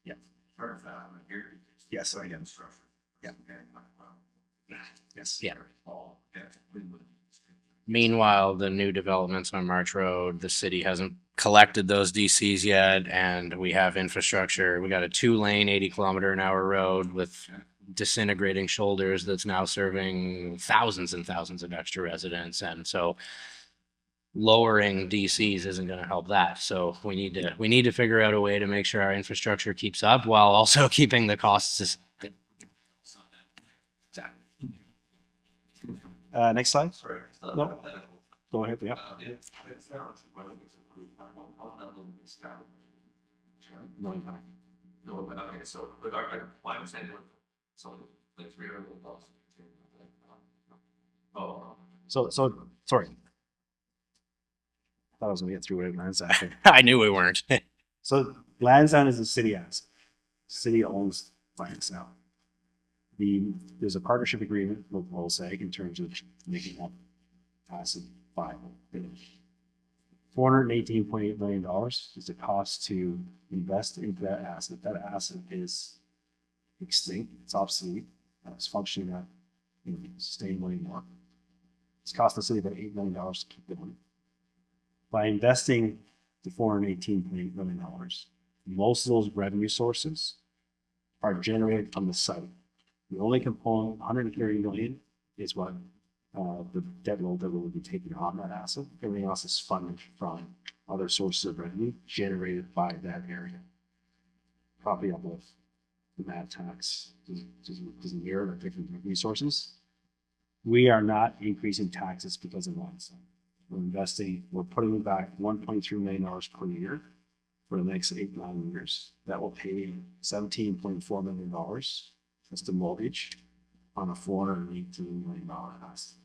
Yeah. Part of that, here. Yes, I am. Yeah. Yes. Yeah. All, yeah. Meanwhile, the new developments on March Road, the city hasn't collected those DCs yet, and we have infrastructure. We got a 2-lane, 80-kilometer-an-hour road with disintegrating shoulders that's now serving thousands and thousands of extra residents, and so lowering DCs isn't going to help that. So we need to figure out a way to make sure our infrastructure keeps up while also keeping the costs. Next slide. Sorry. No. Go ahead. Yeah. No, but okay, so, but why I'm saying, so, like, 300 bucks. Oh. So sorry. I thought I was gonna get through it. Lansdowne. I knew we weren't. So Lansdowne is a city asset. City owns Lansdowne. There's a partnership agreement with WolSAG in terms of making that asset viable. $418.8 million is the cost to invest into that asset. That asset is extinct. It's obsolete. It's functioning not sustainable anymore. It's cost the city about $8 million to keep it going. By investing the $418.8 million, most of those revenue sources are generated from the site. The only component, 130 million, is what the debt load that will be taken on that asset. Everything else is funded from other sources of revenue generated by that area. Property uplift, the MAT tax, doesn't mirror the different resources. We are not increasing taxes because of Lansdowne. We're putting back $1.3 million per year for the next 8-9 years. That will pay $17.4 million. That's the mortgage on a $418 million asset.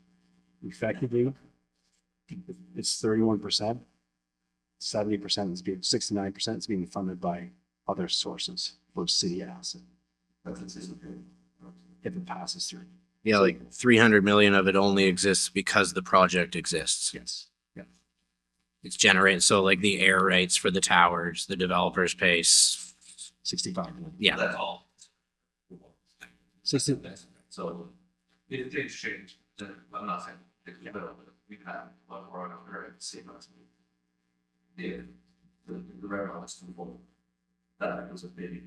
Effectively, it's 31%. 70% is being 69% is being funded by other sources for city asset. That's anticipated if it passes through. Yeah, like 300 million of it only exists because the project exists. Yes. Yeah. It's generated, so like the air rights for the towers, the developers pay. 65 million. Yeah. That's all. 60. So it did change. I'm not saying it's better, but we've had a lot more on our same last week. The railroad was full. That was a big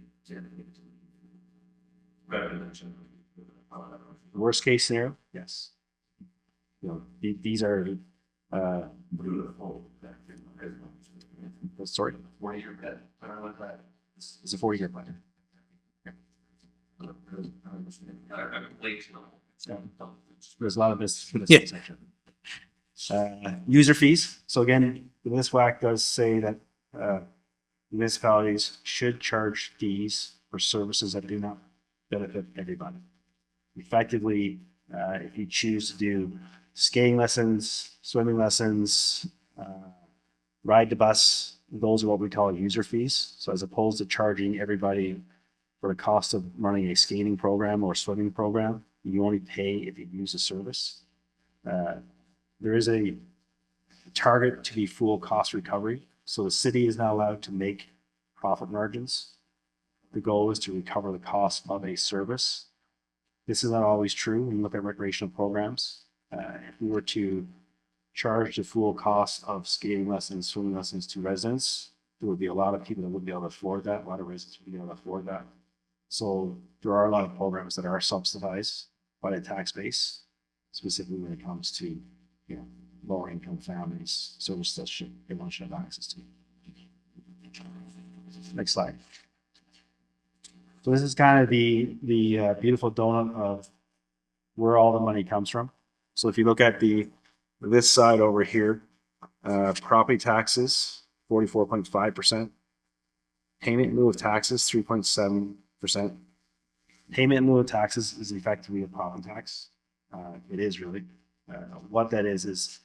revenue. Worst case scenario, yes. You know, these are sorry, 40-year bet. I don't know what that is. it's a 40-year plan. I'm late to know. There's a lot of business for this Yeah. section. User fees. So again, this WAC does say that municipalities should charge fees for services that do not benefit everybody. Effectively, if you choose to do skating lessons, swimming lessons, ride the bus, those are what we call user fees. So as opposed to charging everybody for the cost of running a skating program or swimming program, you only pay if you use the service. There is a target to be full cost recovery. So the city is not allowed to make profit margins. The goal is to recover the cost of a service. This is not always true when you look at recreational programs. If we were to charge the full cost of skating lessons, swimming lessons to residents, there would be a lot of people that wouldn't be able to afford that. A lot of residents wouldn't be able to afford that. So there are a lot of programs that are subsidized by the tax base, specifically when it comes to, you know, lower income families, services that everyone should have access to. Next slide. So this is kind of the beautiful donut of where all the money comes from. So if you look at this side over here, property taxes, 44.5%. Payment in lieu of taxes, 3.7%. Payment in lieu of taxes is effectively a property tax. It is really. What that is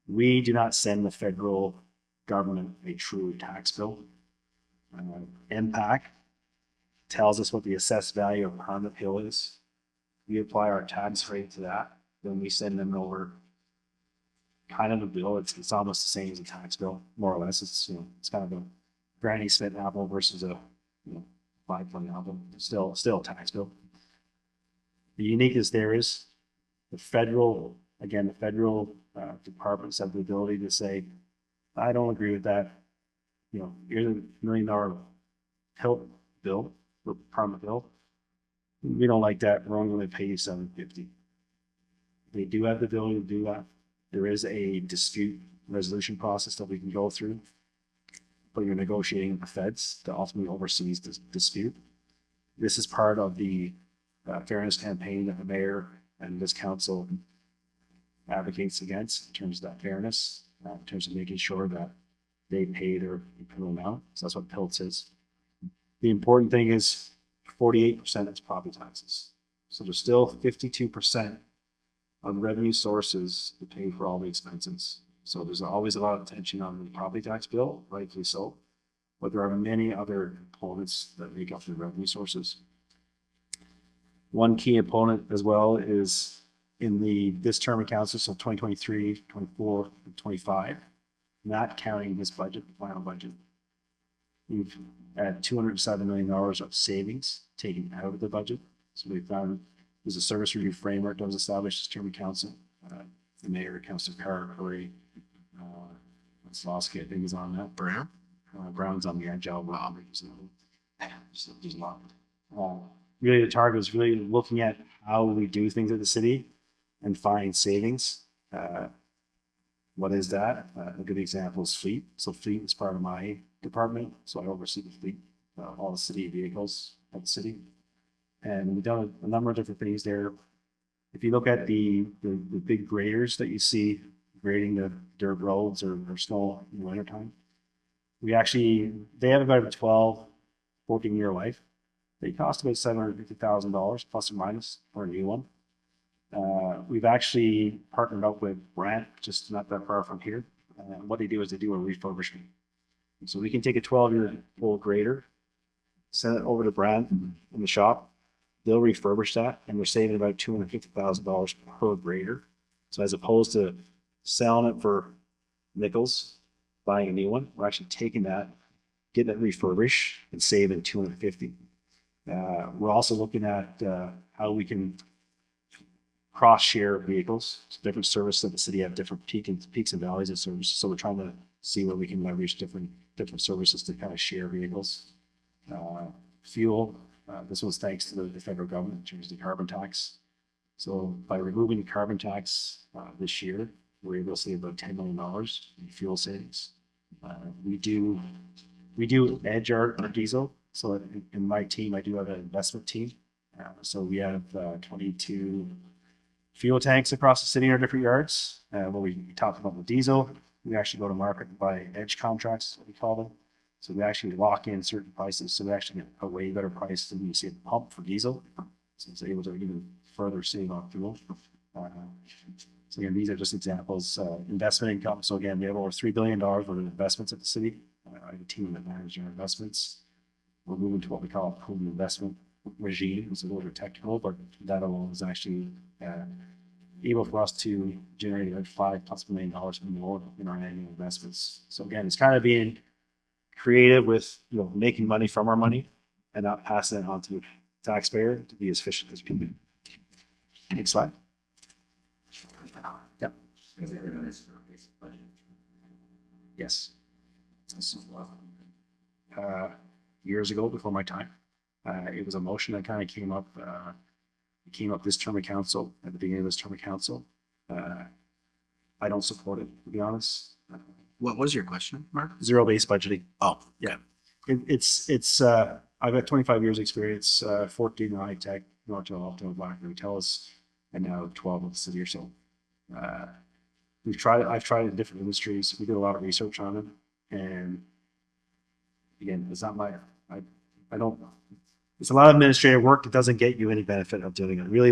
we do not send the federal government a true tax bill. MPAC tells us what the assessed value of permanent hill is. We apply our tax rate to that. Then we send them over kind of a bill. It's almost the same as a tax bill, more or less. It's, you know, it's kind of a Granny Smith apple versus a, you know, 5-point apple. Still a tax bill. The uniqueness there is the federal departments have the ability to say, I don't agree with that. You know, here's $1 million hill bill, or permanent bill. We don't like that. We're only going to pay you $750. They do have the ability to do that. There is a dispute resolution process that we can go through, but you're negotiating with the feds to ultimately oversee this dispute. This is part of the fairness campaign that the mayor and this council advocates against in terms of that fairness, in terms of making sure that they pay their equivalent amount. So that's what PILT is. The important thing is 48% is property taxes. So there's still 52% of revenue sources to pay for all the expenses. So there's always a lot of attention on the property tax bill, rightfully so, but there are many other components that make up the revenue sources. One key component as well is in this term of council, so 2023, 24, and 25, not counting this budget, the final budget, we've had $207 million of savings taken out of the budget. So we found there's a service review framework that was established as term of council. The mayor, Councillor Curry, Slosky, I think is on that. Brown? Brown's on the agile. There's a lot. Really, the target is really looking at how we do things at the city and find savings. What is that? A good example is fleet. So fleet is part of my department. So I oversee the fleet, all the city vehicles at the city. And we've done a number of different things there. If you look at the big graders that you see grading the dirt roads or snow in the wintertime, they have about a 12, 14-year life. They cost about $750,000 plus or minus for a new one. We've actually partnered up with Brant, just not that far from here. What they do is they do a refurbishment. So we can take a 12-year-old grader, send it over to Brant in the shop. they'll refurbish that, and we're saving about $250,000 per grader. So as opposed to selling it for nickels, buying a new one, we're actually taking that, getting it refurbished, and saving 250. We're also looking at how we can cross-share vehicles. So different services in the city have different peaks and valleys of service. So we're trying to see where we can leverage different services to kind of share vehicles. Fuel. This was thanks to the federal government in terms of the carbon tax. So by removing the carbon tax this year, we're able to save about $10 million in fuel savings. We do edge our diesel. So in my team, I do have an investment team. So we have 22 fuel tanks across the city in our different yards. Where we talked about the diesel, we actually go to market and buy edge contracts, what we call them. So we actually lock in certain prices. So we actually get a way better price than you see at the pump for diesel. So it's able to even further save on fuel. So again, these are just examples. Investment income. So again, we have over $3 billion worth of investments at the city. I have a team that manages our investments. We're moving to what we call a pooled investment regime. It's a little bit technical, but that alone is actually able for us to generate like $5+ million more in our annual investments. So again, it's kind of being creative with making money from our money and not passing it on to the taxpayer to be as efficient as we can. Next slide. Yep. Yes. Years ago, before my time, it was a motion that kind of came up. It came up this term of council, at the beginning of this term of council. I don't support it, to be honest. What was your question, Mark? Zero-based budgeting. Oh, Yeah. I've got 25 years experience, 14 in high tech, Nortel, Alto, BlackBerry, TELUS, and now 12 with the city or so. I've tried it in different industries. We did a lot of research on it. And again, it's not I don't, it's a lot of administrative work that doesn't get you any benefit of doing it. Really,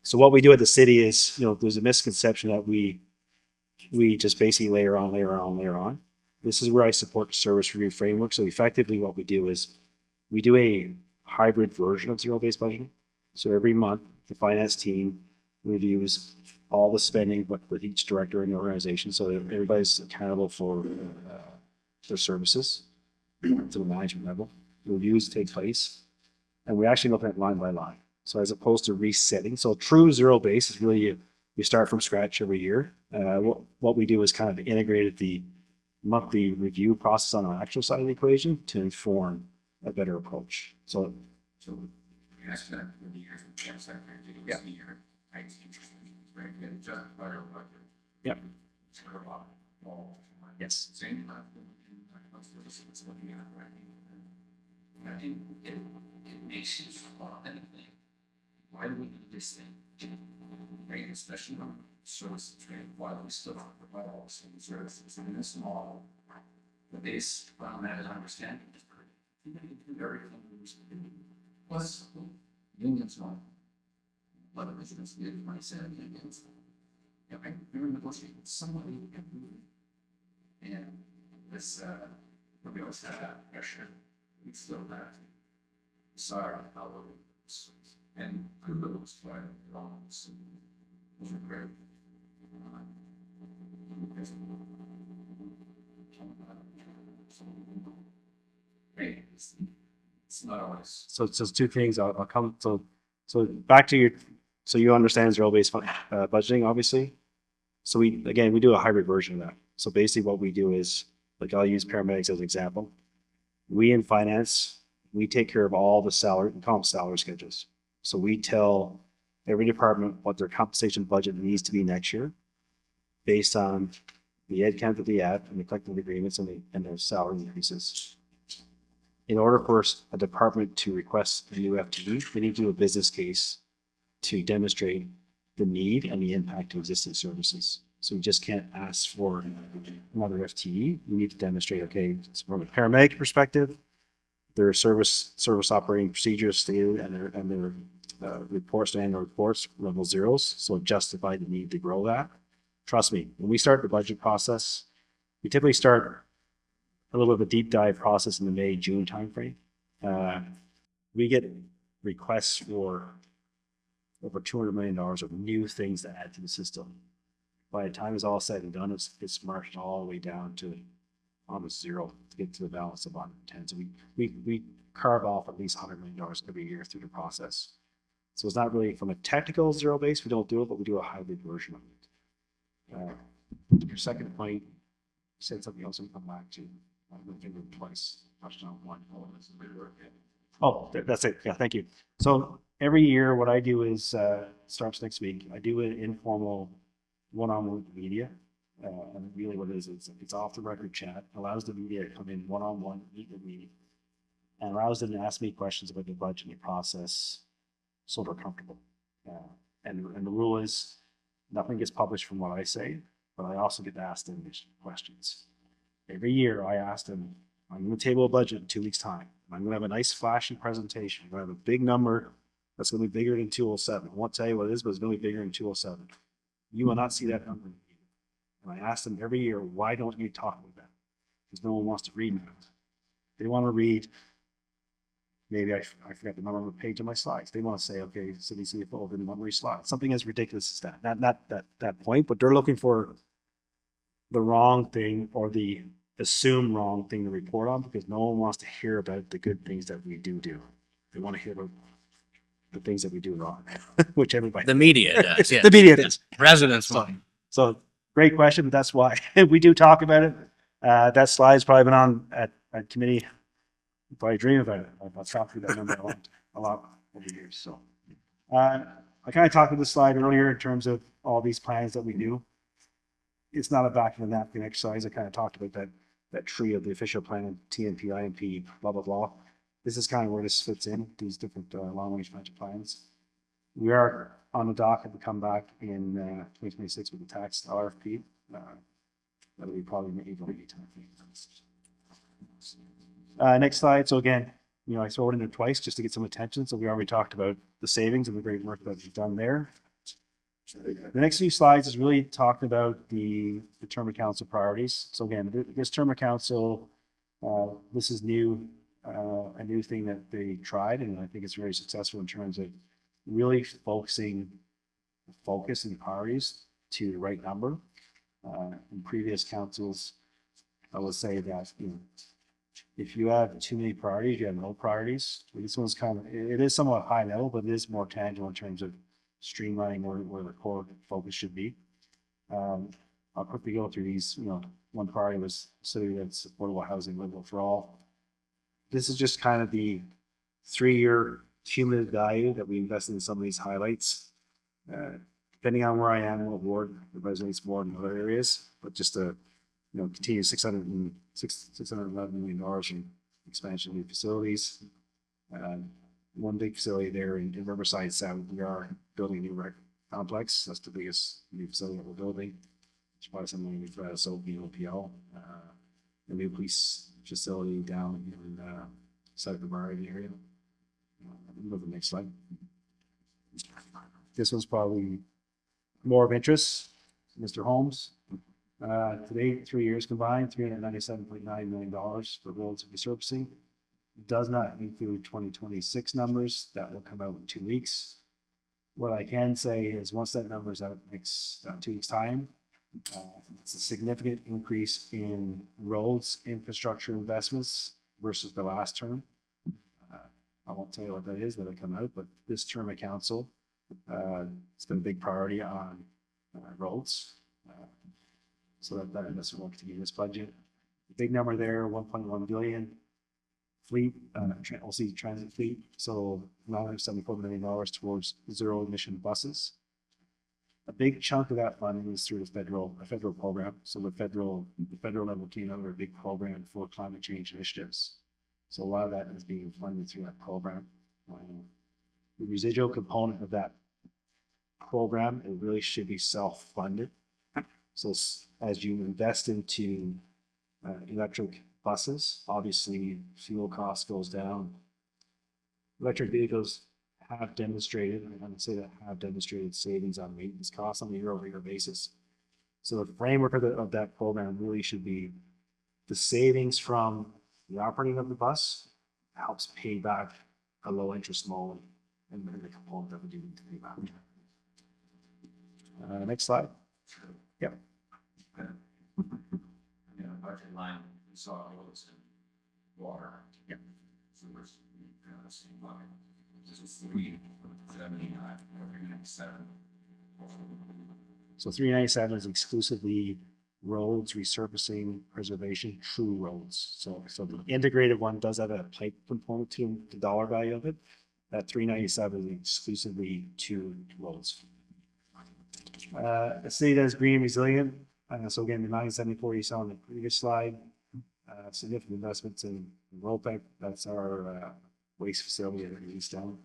so what we do at the city is, there's a misconception that we just basically layer on. This is where I support the service review framework. So effectively what we do is we do a hybrid version of zero-based budgeting. So every month, the finance team reviews all the spending with each director in the organization. So that everybody's accountable for their services to the management level. The reviews take place, and we actually look at it line by line. So as opposed to resetting, so true zero base is really you start from scratch every year. What we do is kind of integrated the monthly review process on the actual side of the equation to inform a better approach. So you asked that for the years of the secretary, Yeah. senior IT right? And just fire budget. Yeah. Yes. Same it's looking at right. And it makes you thought anything. Why do we need this thing? Right, especially on services, right? Why do we still provide all the same services in this model? The base around that is understanding is very plus unions on. A lot of business did 27 unions. Yeah, I remember negotiating with somebody and this we always had that pressure. We still have sorry how and kudos to our wrongs. Those are great. Hey, it's not always. So two things. I'll come. So back to your. So you understand zero-based budgeting, obviously. So we do a hybrid version of that. So basically, what we do is, like, I'll use paramedics as an example. We in finance, we take care of all the salary schedules. So we tell every department what their compensation budget needs to be next year, based on the ed count that they have and the collective agreements and their salary increases. In order for a department to request a new FTE, they need to do a business case to demonstrate the need and the impact of existing services. So we just can't ask for another FTE. We need to demonstrate, okay, from a paramedic perspective, their service operating procedures stated and their reports, annual reports, level zeros, so justify the need to grow that. Trust me, when we start the budget process, we typically start a little bit of a deep dive process in the May, June timeframe. We get requests for over $200 million of new things to add to the system. By the time it's all said and done, it's marched all the way down to almost zero to get to the balance of 110. So we carve off at least $100 million every year through the process. So it's not really from a technical zero base, we don't do it, but we do a hybrid version of it. Your second point, you said something else and come back to. I think twice, touched on one. Oh, that's it. Yeah, thank you. So every year, what I do is starts next week. I do an informal one-on-one with the media. And really what it is, it's off the record chat, allows the media to come in one-on-one, meet with me, and allows them to ask me questions about the budgeting process so they're comfortable. And the rule is nothing gets published from what I say, but I also get to ask them questions. Every year I ask them, I'm going to table a budget in 2 weeks' time. I'm going to have a nice flashy presentation. I'm going to have a big number that's going to be bigger than 207. I won't tell you what it is, but it's going to be bigger than 207. You will not see that number. And I ask them every year, why don't you talk about that? Because no one wants to read it. They want to read, maybe I forgot the number of the page of my slides. They want to say, okay, city CFO didn't want to read slides. Something as ridiculous as that. Not that point, but they're looking for the wrong thing or the assume wrong thing to report on because no one wants to hear about the good things that we do. They want to hear about the things that we do wrong, which everybody. The media does. Yeah. The media does. Residents. So great question, but that's why we do talk about it. That slide's probably been on at committee. You probably dream about it. I've talked through that number a lot over the years. So I kind of talked about this slide earlier in terms of all these plans that we do. It's not a back of the napkin exercise. I kind of talked about that tree of the official plan, TNP, INP, blah, blah, blah. This is kind of where this fits in, these different long-range financial plans. We are on the docket to come back in 2026 with the tax RFP. That'll be probably in April. Next slide. So again, I throw it in there twice just to get some attention. So we already talked about the savings and the great work that we've done there. The next few slides is really talking about the term of council priorities. So again, this term of council, this is new, a new thing that they tried, and I think it's very successful in terms of really focusing focus and priorities to the right number. In previous councils, I would say that if you have too many priorities, you have no priorities. This one's it is somewhat high level, but it is more tangible in terms of streamlining where the core focus should be. I'll quickly go through these. One priority was city that's affordable housing, livable for all. This is just kind of the 3-year cumulative value that we invested in some of these highlights. Depending on where I am, what ward, it resonates more in other areas, but just to continue $611 million in expansion of new facilities. One big facility there in Riverside South, we are building a new rec complex. That's the biggest new facility that we're building. It's probably something we've got OPL, a new police facility down in South of the Barrio area. Go to the next slide. This one's probably more of interest. Mr. Holmes. Today, 3 years combined, $397.9 million for roads and resurfacing. Does not include 2026 numbers. That will come out in 2 weeks. What I can say is once that number is out next 2 weeks time, it's a significant increase in roads infrastructure investments versus the last term. I won't tell you what that is that'll come out, but this term of council, it's been a big priority on roads. So that investment will continue this budget. The big number there, 1.1 billion. Fleet, we'll see transit fleet. So $974 million towards zero emission buses. A big chunk of that funding is through the federal program. So the federal level came out with a big program for climate change initiatives. So a lot of that is being funded through that program. The residual component of that program, it really should be self-funded. So as you invest into electric buses, obviously fuel cost goes down. Electric vehicles have demonstrated, and I would say that have demonstrated savings on maintenance costs on a year-over-year basis. So the framework of that program really should be the savings from the operating of the bus helps pay back a low interest loan and the component that we do need to pay back. Next slide. Yep. You know, budget line, we saw roads and water. Yeah. So we're kind of the same line. This is 379, 397. So 397 is exclusively roads, resurfacing, preservation, true roads. So the integrated one does have a pipe component to the dollar value of it. That 397 is exclusively to roads. A city that is green and resilient. So again, the 974 you saw on the previous slide. Significant investments in road pipe. That's our waste facility at Easttown.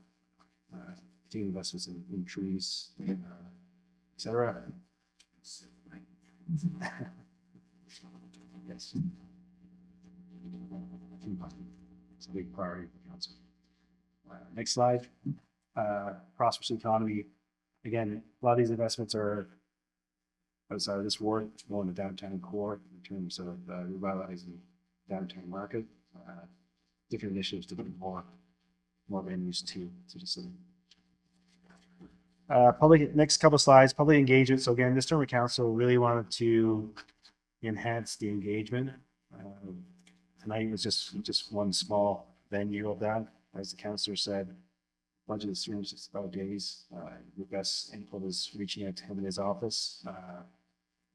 Continued investments in trees, etc. Yes. It's a big priority for council. Next slide. Prosperous economy. Again, a lot of these investments are outside of this ward, more in the downtown core in terms of revitalizing downtown market. Different initiatives to bring more venues to the city. Next couple slides, public engagement. So again, this term of council really wanted to enhance the engagement. Tonight was just one small venue of that. As the councillor said, budget is 365 days. Your best input is reaching out to him in his office.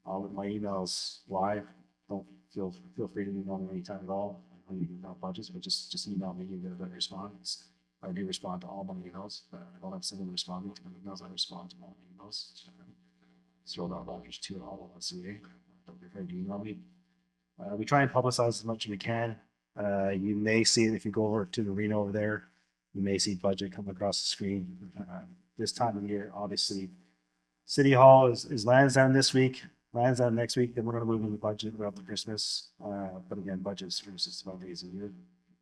All of my emails live. Don't feel free to email me anytime at all. I don't email budgets, but just email me. You're going to respond. I do respond to all my emails. I don't have someone responding to my emails. I respond to all my emails. Cyril Rogers to all of us. Don't be afraid to email me. We try and publicize as much as we can. You may see it if you go over to the arena over there. You may see budget come across the screen. This time of year, obviously, City Hall is Lansdowne this week. Lansdowne next week. Then we're going to move into budget right after Christmas. But again, budget is 365 days a year.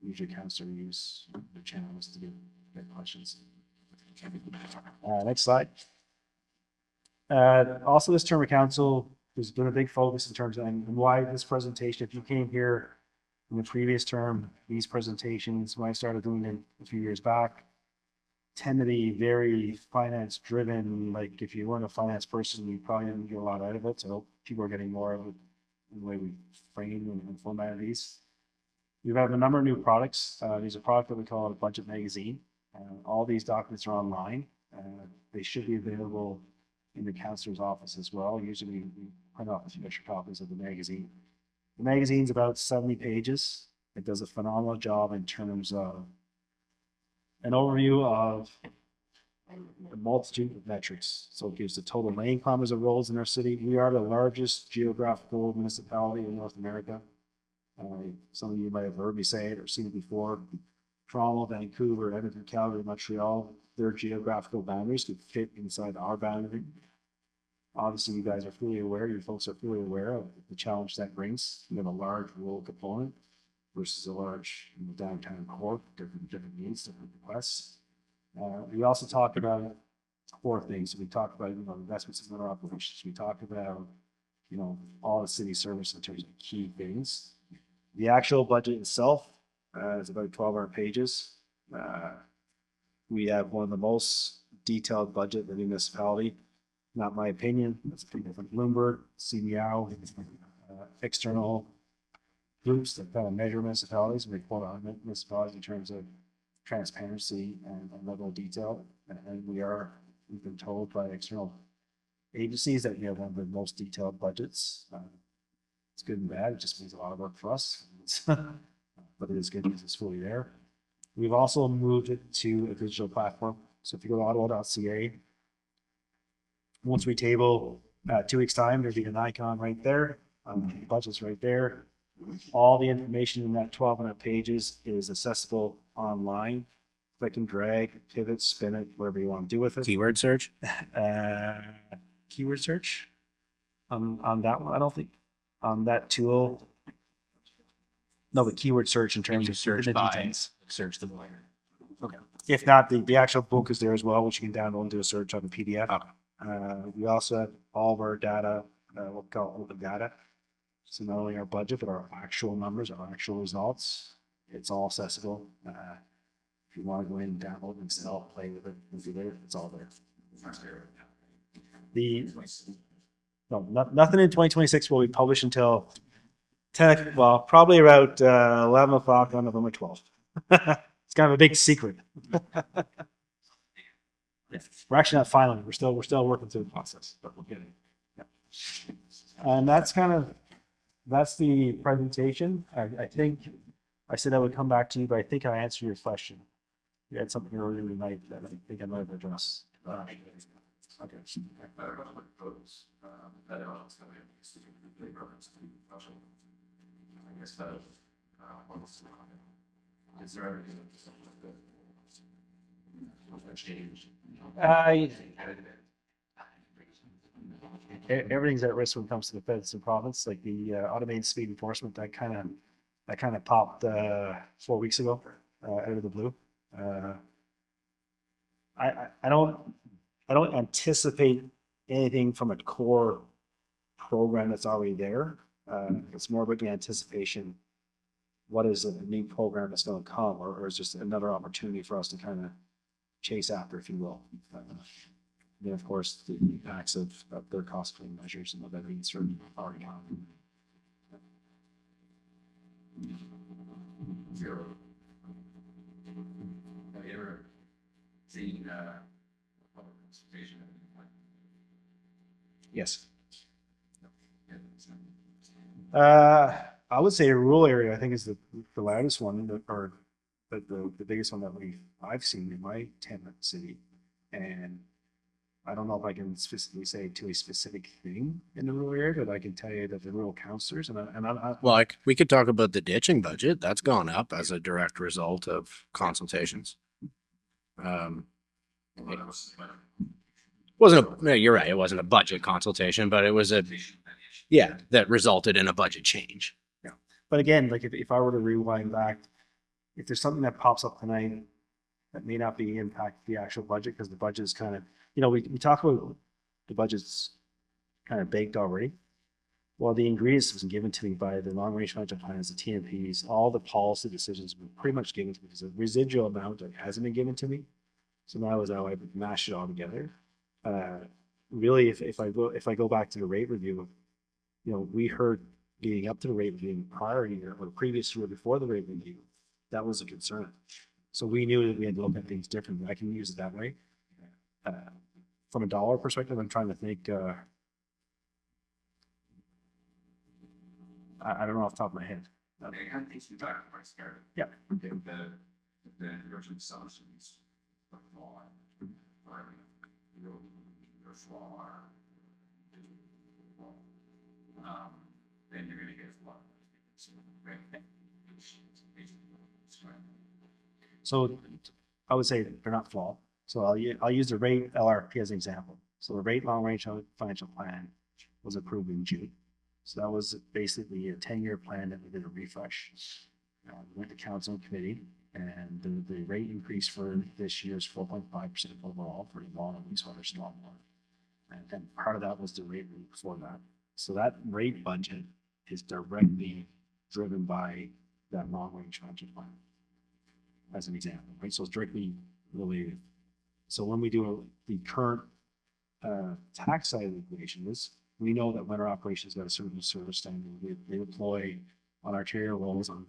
Usually councillor use the channels to get questions. Next slide. Also, this term of council has been a big focus in terms of and why this presentation. If you came here in the previous term, these presentations, when I started doing it a few years back, tend to be very finance driven. Like if you weren't a finance person, you probably didn't get a lot out of it. So people are getting more of it in the way we frame and format these. We have a number of new products. There's a product that we call a budget magazine. All these documents are online. They should be available in the councillor's office as well. Usually we print off a few extra copies of the magazine. The magazine's about 70 pages. It does a phenomenal job in terms of an overview of a multitude of metrics. So it gives the total lane kilometers of roads in our city. We are the largest geographical municipality in North America. Some of you might have heard me say it or seen it before. Toronto, Vancouver, Edmonton, Calgary, Montreal, their geographical boundaries could fit inside our boundary. Obviously, you guys are fully aware, you folks are fully aware of the challenge that brings. You have a large rural component versus a large downtown core, different needs, different requests. We also talk about four things. We talk about investments in our operations. We talk about all the city service in terms of key things. The actual budget itself is about 1,200 pages. We have one of the most detailed budget in the municipality. Not my opinion. That's people from Bloomberg, CBO, external groups that kind of measure municipalities and report on municipalities in terms of transparency and level of detail. And we've been told by external agencies that we have one of the most detailed budgets. It's good and bad. It just means a lot of work for us. But it is good because it's fully there. We've also moved it to a digital platform. So if you go to ottawa.ca, once we table 2 weeks time, there'll be an icon right there. The budget's right there. All the information in that 1,200 pages is accessible online. Click and drag, pivot, spin it, whatever you want to do with it. Keyword search. Keyword search on that one. I don't think on that tool. No, the keyword search in terms of search the by details. search the lawyer. Okay. If not, the actual book is there as well, which you can download and do a search on the PDF. Okay. We also have all of our data, what we call open data. So not only our budget, but our actual numbers, our actual results. It's all accessible. If you want to go in, download, install, play with it, it's all there. Nothing in 2026 will be published until 10, well, probably about 11 o'clock on November 12th. It's kind of a big secret. We're actually not filing. We're still working through the process, but we're getting. Yeah. And that's the presentation. I think I said I would come back to you, but I think I answered your question. You had something earlier tonight that I think I might have addressed. Okay. Is there ever change? Everything's at risk when it comes to the feds and province, like the automated speed enforcement that kind of popped 4 weeks ago out of the blue. I don't anticipate anything from a core program that's already there. It's more about the anticipation. What is a new program that's going to come, or is just another opportunity for us to kind of chase after, if you will. Then, of course, the impacts of their cost-cutting measures and what that means for our economy. Zero. Have you ever seen public consultation? Yes. Yeah, I would say a rural area, I think, is the loudest one, or the biggest one that I've seen in my 10-minute city. And I don't know if I can specifically say to a specific thing in the rural area, but I can tell you that the rural counselors Well, we could talk about the ditching budget. That's gone up as a direct result of consultations. You're right. It wasn't a budget consultation, but it was that resulted in a budget change. Yeah. But again, like if I were to rewind back, if there's something that pops up tonight that may not be impact the actual budget, because the budget is kind of, we talk about the budget's kind of baked already. Well, the ingredients was given to me by the long range financial plans, the TMPs, all the policy decisions were pretty much given to me. There's a residual amount that hasn't been given to me. So now is how I mash it all together. Really, if I go back to the rate review, we heard leading up to the rate review prior year or the previous year before the rate review, that was a concern. So we knew that we had to look at things differently. I can use it that way. From a dollar perspective, I'm trying to think. I don't know off the top of my head. Okay, I think we talked about scared. Yeah. The erosion assumptions of law, then you're going to get a lot. So I would say they're not flawed. So I'll use the rate LRP as an example. So the rate long range financial plan was approved in June. So that was basically a 10-year plan that we did a refresh. We went to council and committee, and the rate increase for this year is 4.5% overall for long and wastewater stormwater. And then part of that was the rate before that. So that rate budget is directly driven by that long range financial plan, as an example, right? So it's directly related. So when we do the current tax side of the equation is, we know that winter operations got a certain service standard. They deploy on arterial roads, on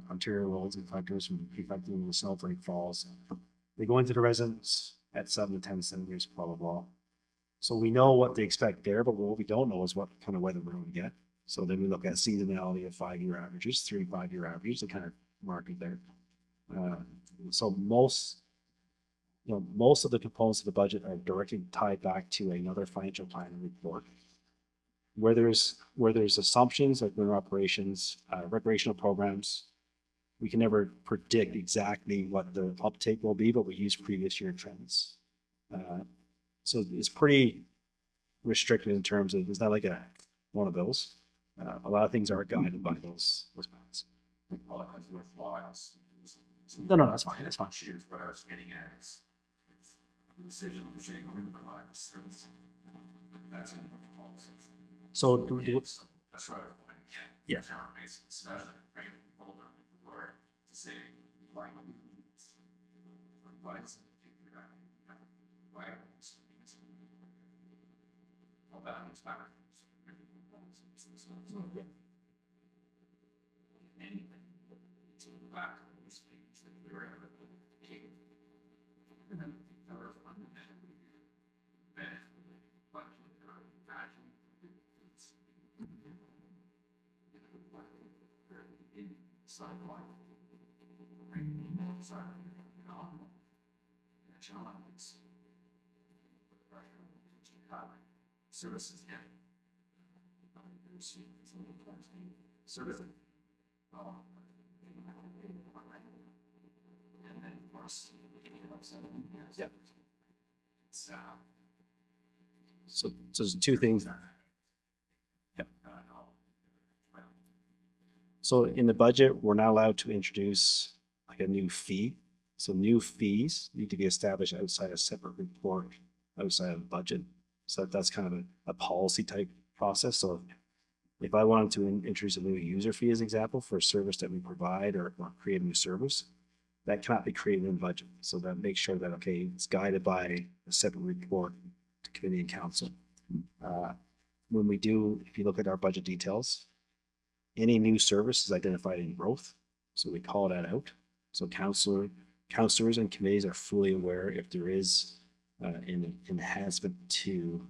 arterial roads, effectively when the snowflake falls. They go into the residents at 7 to 10 centimeters, blah, blah, blah. So we know what they expect there, but what we don't know is what kind of weather we're going to get. So then we look at seasonality of 5-year averages, 3 to 5 year averages, to kind of mark it there. So most of the components of the budget are directly tied back to another financial planning report. Where there's assumptions like winter operations, recreational programs, we can never predict exactly what the uptake will be, but we use previous year trends. So it's pretty restricted in terms of, it's not like one of those. A lot of things are guided by those plans. No, that's fine. That's fine. What I was getting at is the decision of saying we're going to provide a service. That's in the policy. So That's right. Yeah. why? Why is it? Why? All that is back. Anything. Back to these things that we were able to keep. And then never fund it. Then, but imagine. In sidewalk. Services, yeah. Services. And then, of course, Yep. It's, So there's two things. So in the budget, we're not allowed to introduce like a new fee. So new fees need to be established outside a separate report, outside of the budget. So that's kind of a policy type process. So if I wanted to introduce a new user fee as an example for a service that we provide or create a new service, that cannot be created in the budget. So that makes sure that, okay, it's guided by a separate report to committee and council. When we do, if you look at our budget details, any new service is identified in growth. So we call that out. So counselors and committees are fully aware if there is an enhancement to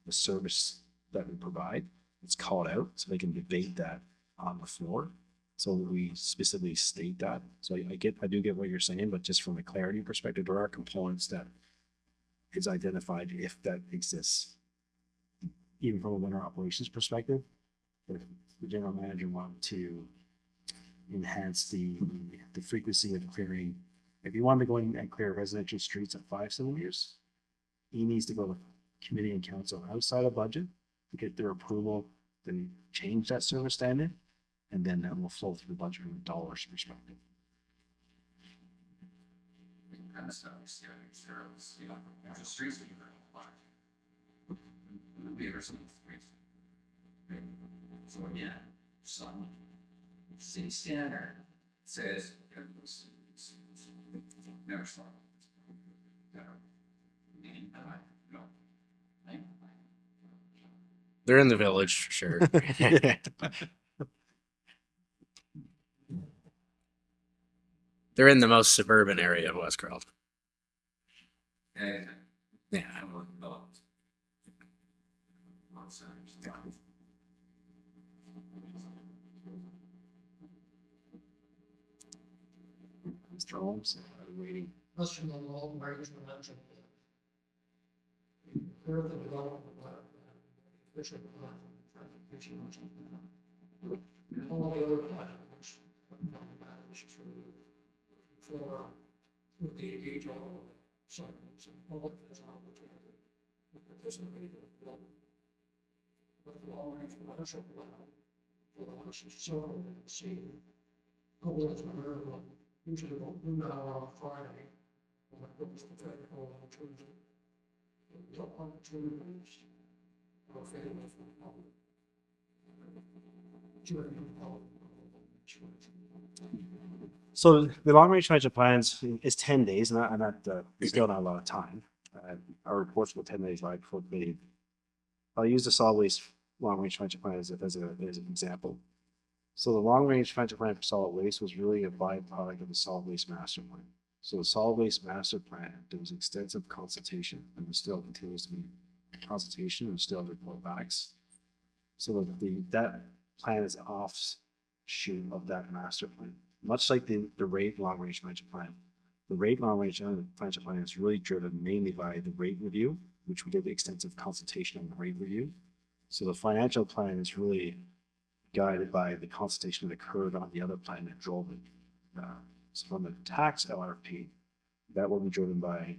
the service that we provide. It's called out so they can debate that on the floor. So we specifically state that. So I do get what you're saying, but just from a clarity perspective, there are components that is identified if that exists. Even from a winter operations perspective, if the general manager wanted to enhance the frequency of clearing, if you wanted to go in and clear residential streets at 5 centimeters, he needs to go to committee and council outside of budget to get their approval, then change that service standard, and then that will flow through the budget from a dollars perspective. kind of stuff you see on these arrows, you know, there's a streets that you can apply. Maybe there's some streets. So again, some city standard says, never saw. They're in the village, for sure. They're in the most suburban area of West Carleton. Yeah. Mr. Holmes, I'm waiting. Question on all marriage and mention. Further development of Bishop all the other plans for with the age of science and all of this opportunity to participate in the development. But the long range commercial plan for the house is so see goals are usually about noon hour on Friday. And it goes to technical on Tuesday. The opportunities are available for the public. So the long range financial plans is 10 days, and still not a lot of time. Our reports will 10 days right before the meeting. I'll use the solid waste long range financial plan as an example. So the long range financial plan for solid waste was really a byproduct of the solid waste master plan. So the solid waste master plan, there was extensive consultation, and there still continues to be consultation and still report backs. So that plan is an offshoot of that master plan. Much like the rate long range financial plan. The rate long range financial plan is really driven mainly by the rate review, which we did extensive consultation on the rate review. So the financial plan is really guided by the consultation that occurred on the other plan that drove it. So from the tax LRP, that will be driven by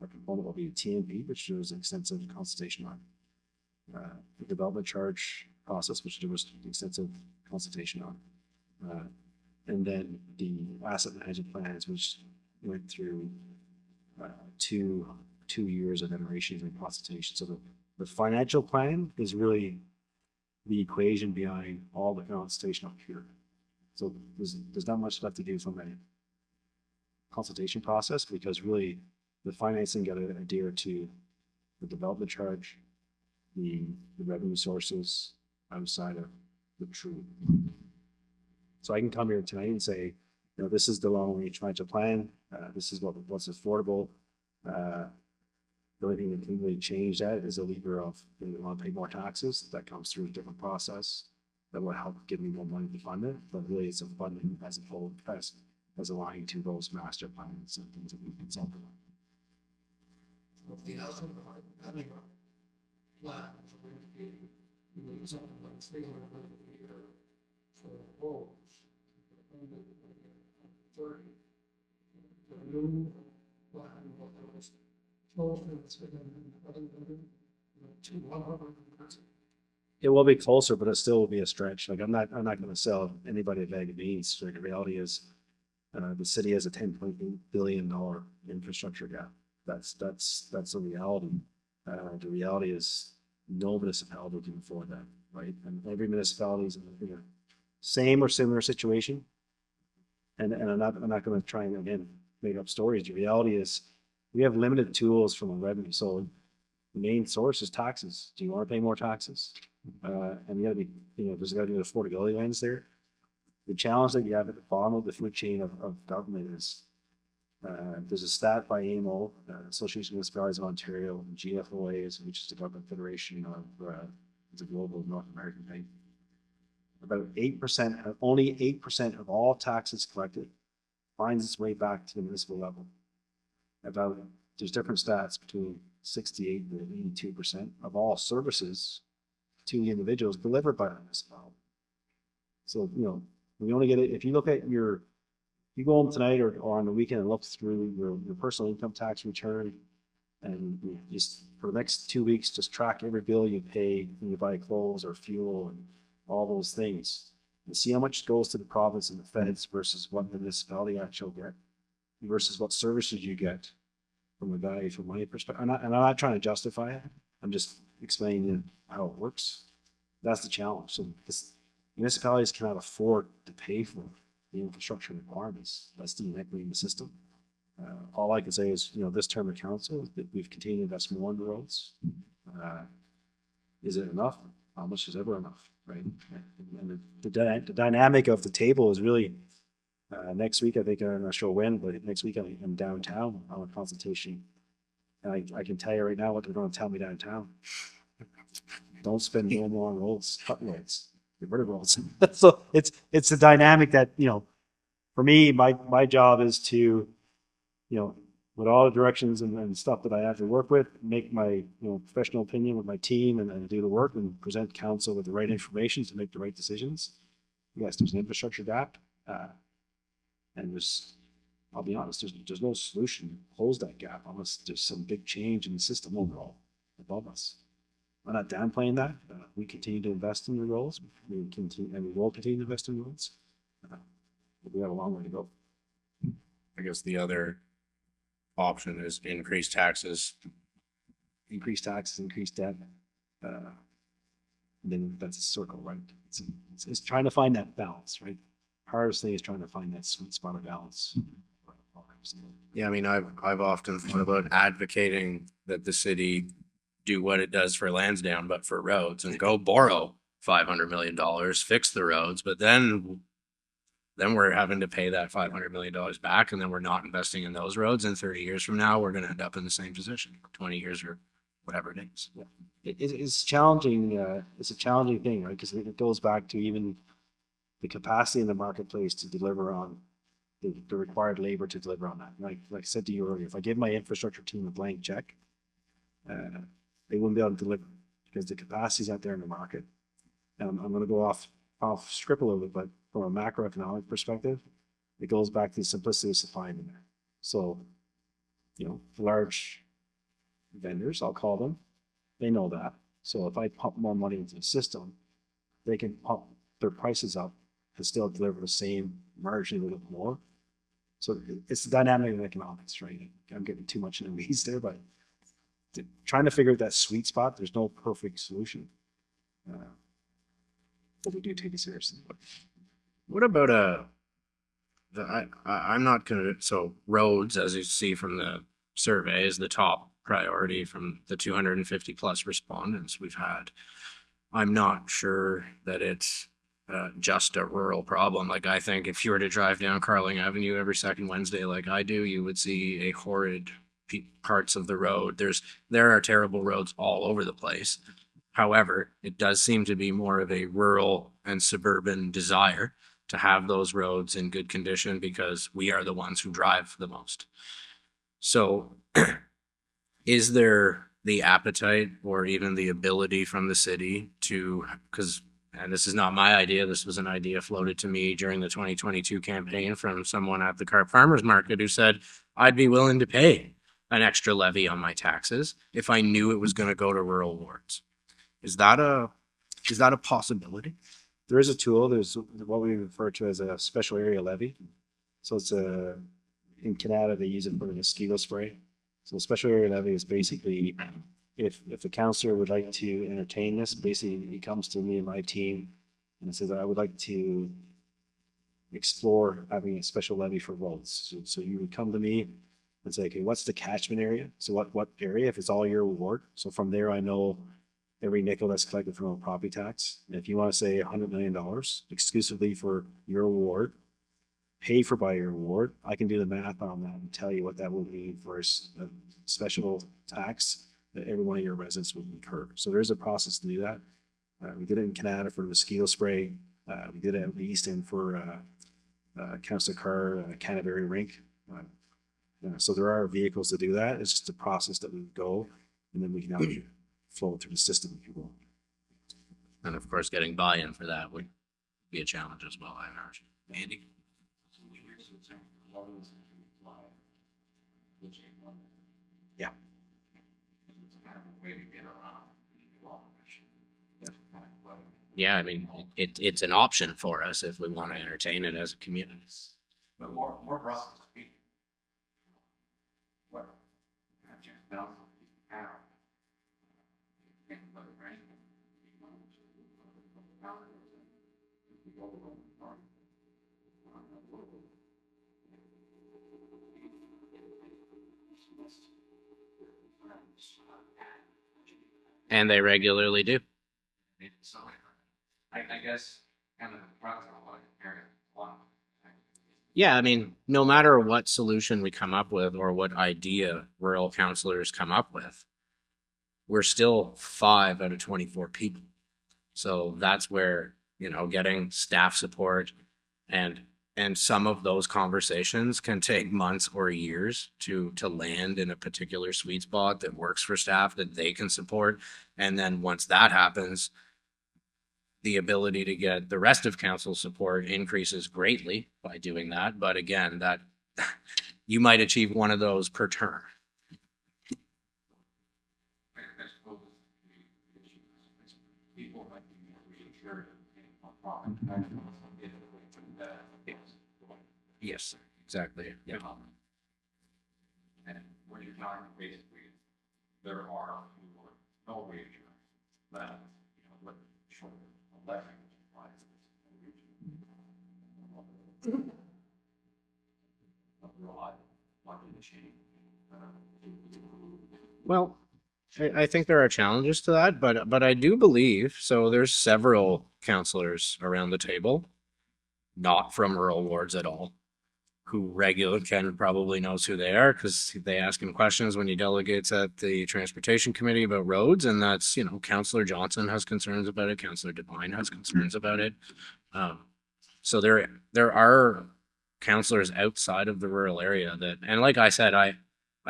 a component will be the TMP, which there was extensive consultation on. The development charge process, which there was extensive consultation on. And then the asset management plans, which went through 2 years of iterations and consultation. So the financial plan is really the equation behind all the consultation up here. So there's not much left to do from consultation process, because really the financing got to adhere to the development charge, the revenue sources outside of the true. So I can come here tonight and say, you know, this is the long range financial plan. This is what's affordable. The only thing that can really change that is a lever of, you know, want to pay more taxes. That comes through a different process that will help give me more money to fund it. But really, it's a funding as a whole, as aligning to those master plans and things that we consult on. If the estimate of having a plan, so we need something like 300 million a year for roads. 30. The new plan, what there was, it's within 100. It will be closer, but it still will be a stretch. Like I'm not going to sell anybody a bag of beans. Like the reality is, the city has a $10.8 billion infrastructure gap. That's the reality. The reality is no municipality can afford that, right? And every municipality is in a same or similar situation. And I'm not going to try and again make up stories. The reality is we have limited tools from a revenue. So the main source is taxes. Do you want to pay more taxes? And you got to be, you know, there's got to be an affordability lens there. The challenge that you have at the bottom of the food chain of government is there's a stat by AMO, Association of Municipalities of Ontario, and GFOA, which is the government federation of it's a global North American thing. About 8%, only 8% of all taxes collected finds its way back to the municipal level. There's different stats between 68 and 82% of all services to the individuals delivered by the municipality. So, you know, we only get it, if you look at you go home tonight or on the weekend and look through your personal income tax return, and you just, for the next 2 weeks, just track every bill you pay when you buy clothes or fuel and all those things, and see how much goes to the province and the feds versus what the municipality actually get, versus what services you get from a value for money perspective. I'm not trying to justify it. I'm just explaining how it works. That's the challenge. So municipalities cannot afford to pay for the infrastructure requirements. That's the inequity in the system. All I can say is, you know, this term of council, that we've continued to invest more in the roads. Is it enough? How much is ever enough, right? And the dynamic of the table is really next week. I think I'm not sure when, but next week I'm downtown on a consultation, and I can tell you right now what they're going to tell me downtown. Don't spend no more on roads, cut roads, get rid of roads. So it's a dynamic that, you know, for me, my job is to, you know, with all the directions and stuff that I have to work with, make my, you know, professional opinion with my team and do the work and present council with the right information to make the right decisions. Yes, there's an infrastructure gap, and I'll be honest, there's no solution to close that gap unless there's some big change in the system overall above us. I'm not downplaying that. We continue to invest in the roads. We continue, and we will continue to invest in roads. But we have a long way to go. I guess the other option is increase taxes. Increase taxes, increase debt. Then that's a circle, right? It's trying to find that balance, right? Hardest thing is trying to find that sweet spot of balance. Yeah, I mean, I've often thought about advocating that the city do what it does for Lansdowne, but for roads, and go borrow $500 million, fix the roads, but then we're having to pay that $500 million back, and then we're not investing in those roads. And 30 years from now, we're going to end up in the same position, 20 years or whatever it is. Yeah. It's challenging. It's a challenging thing, right? Because it goes back to even the capacity in the marketplace to deliver on the required labor to deliver on that. Like I said to you earlier, if I give my infrastructure team a blank check, they wouldn't be able to deliver because the capacity is out there in the market. And I'm going to go off script a little bit, but from a macroeconomic perspective, it goes back to the simplicity of supply and demand. So, you know, large vendors, I'll call them, they know that. So if I pump more money into the system, they can pump their prices up and still deliver the same margin, a little bit more. So it's the dynamic of economics, right? I'm getting too much in the weeds there, but trying to figure out that sweet spot, there's no perfect solution. But we do take it seriously. What about I'm not gonna, so roads, as you see from the survey, is the top priority from the 250 plus respondents we've had. I'm not sure that it's just a rural problem. Like, I think if you were to drive down Carling Avenue every second Wednesday like I do, you would see a horrid parts of the road. There are terrible roads all over the place. However, it does seem to be more of a rural and suburban desire to have those roads in good condition because we are the ones who drive the most. So is there the appetite or even the ability from the city to, because, and this is not my idea, this was an idea floated to me during the 2022 campaign from someone at the Carp Farmers Market who said, I'd be willing to pay an extra levy on my taxes if I knew it was going to go to rural wards. Is that a possibility? There is a tool. There's what we refer to as a special area levy. So it's in Canada, they use it for a mosquito spray. So the special area levy is basically if a councillor would like to entertain this, basically he comes to me and my team and says, I would like to explore having a special levy for roads. So you would come to me and say, okay, what's the catchment area? So what area, if it's all your ward? So from there, I know every nickel that's collected from a property tax. And if you want to say $100 million exclusively for your ward, paid for by your ward, I can do the math on that and tell you what that would mean for a special tax that every one of your residents would incur. So there's a process to do that. We did it in Canada for mosquito spray. We did it at least in for Councillor Carr, Canterbury Rink. So there are vehicles to do that. It's just a process that we go, and then we can help you flow through the system if you will. And of course, getting buy-in for that would be a challenge as well, I imagine. Andy? Yeah. Yeah, I mean, it's an option for us if we want to entertain it as a community. But more broadly speaking, what? And they regularly do. So I guess kind of area one. Yeah, I mean, no matter what solution we come up with or what idea rural counselors come up with, we're still 5 out of 24 people. So that's where, you know, getting staff support and some of those conversations can take months or years to land in a particular sweet spot that works for staff that they can support. And then once that happens, the ability to get the rest of council support increases greatly by doing that. But again, that you might achieve one of those per term. Yes, exactly. Yeah. And when you're talking, basically, there are no wages that, you know, what short election Well, I think there are challenges to that, but I do believe, so there's several counselors around the table, not from rural wards at all, who Ken probably knows who they are because they ask him questions when he delegates at the transportation committee about roads. And that's, you know, Councillor Johnson has concerns about it. Councillor Devine has concerns about it. So there are counselors outside of the rural area that, and like I said, I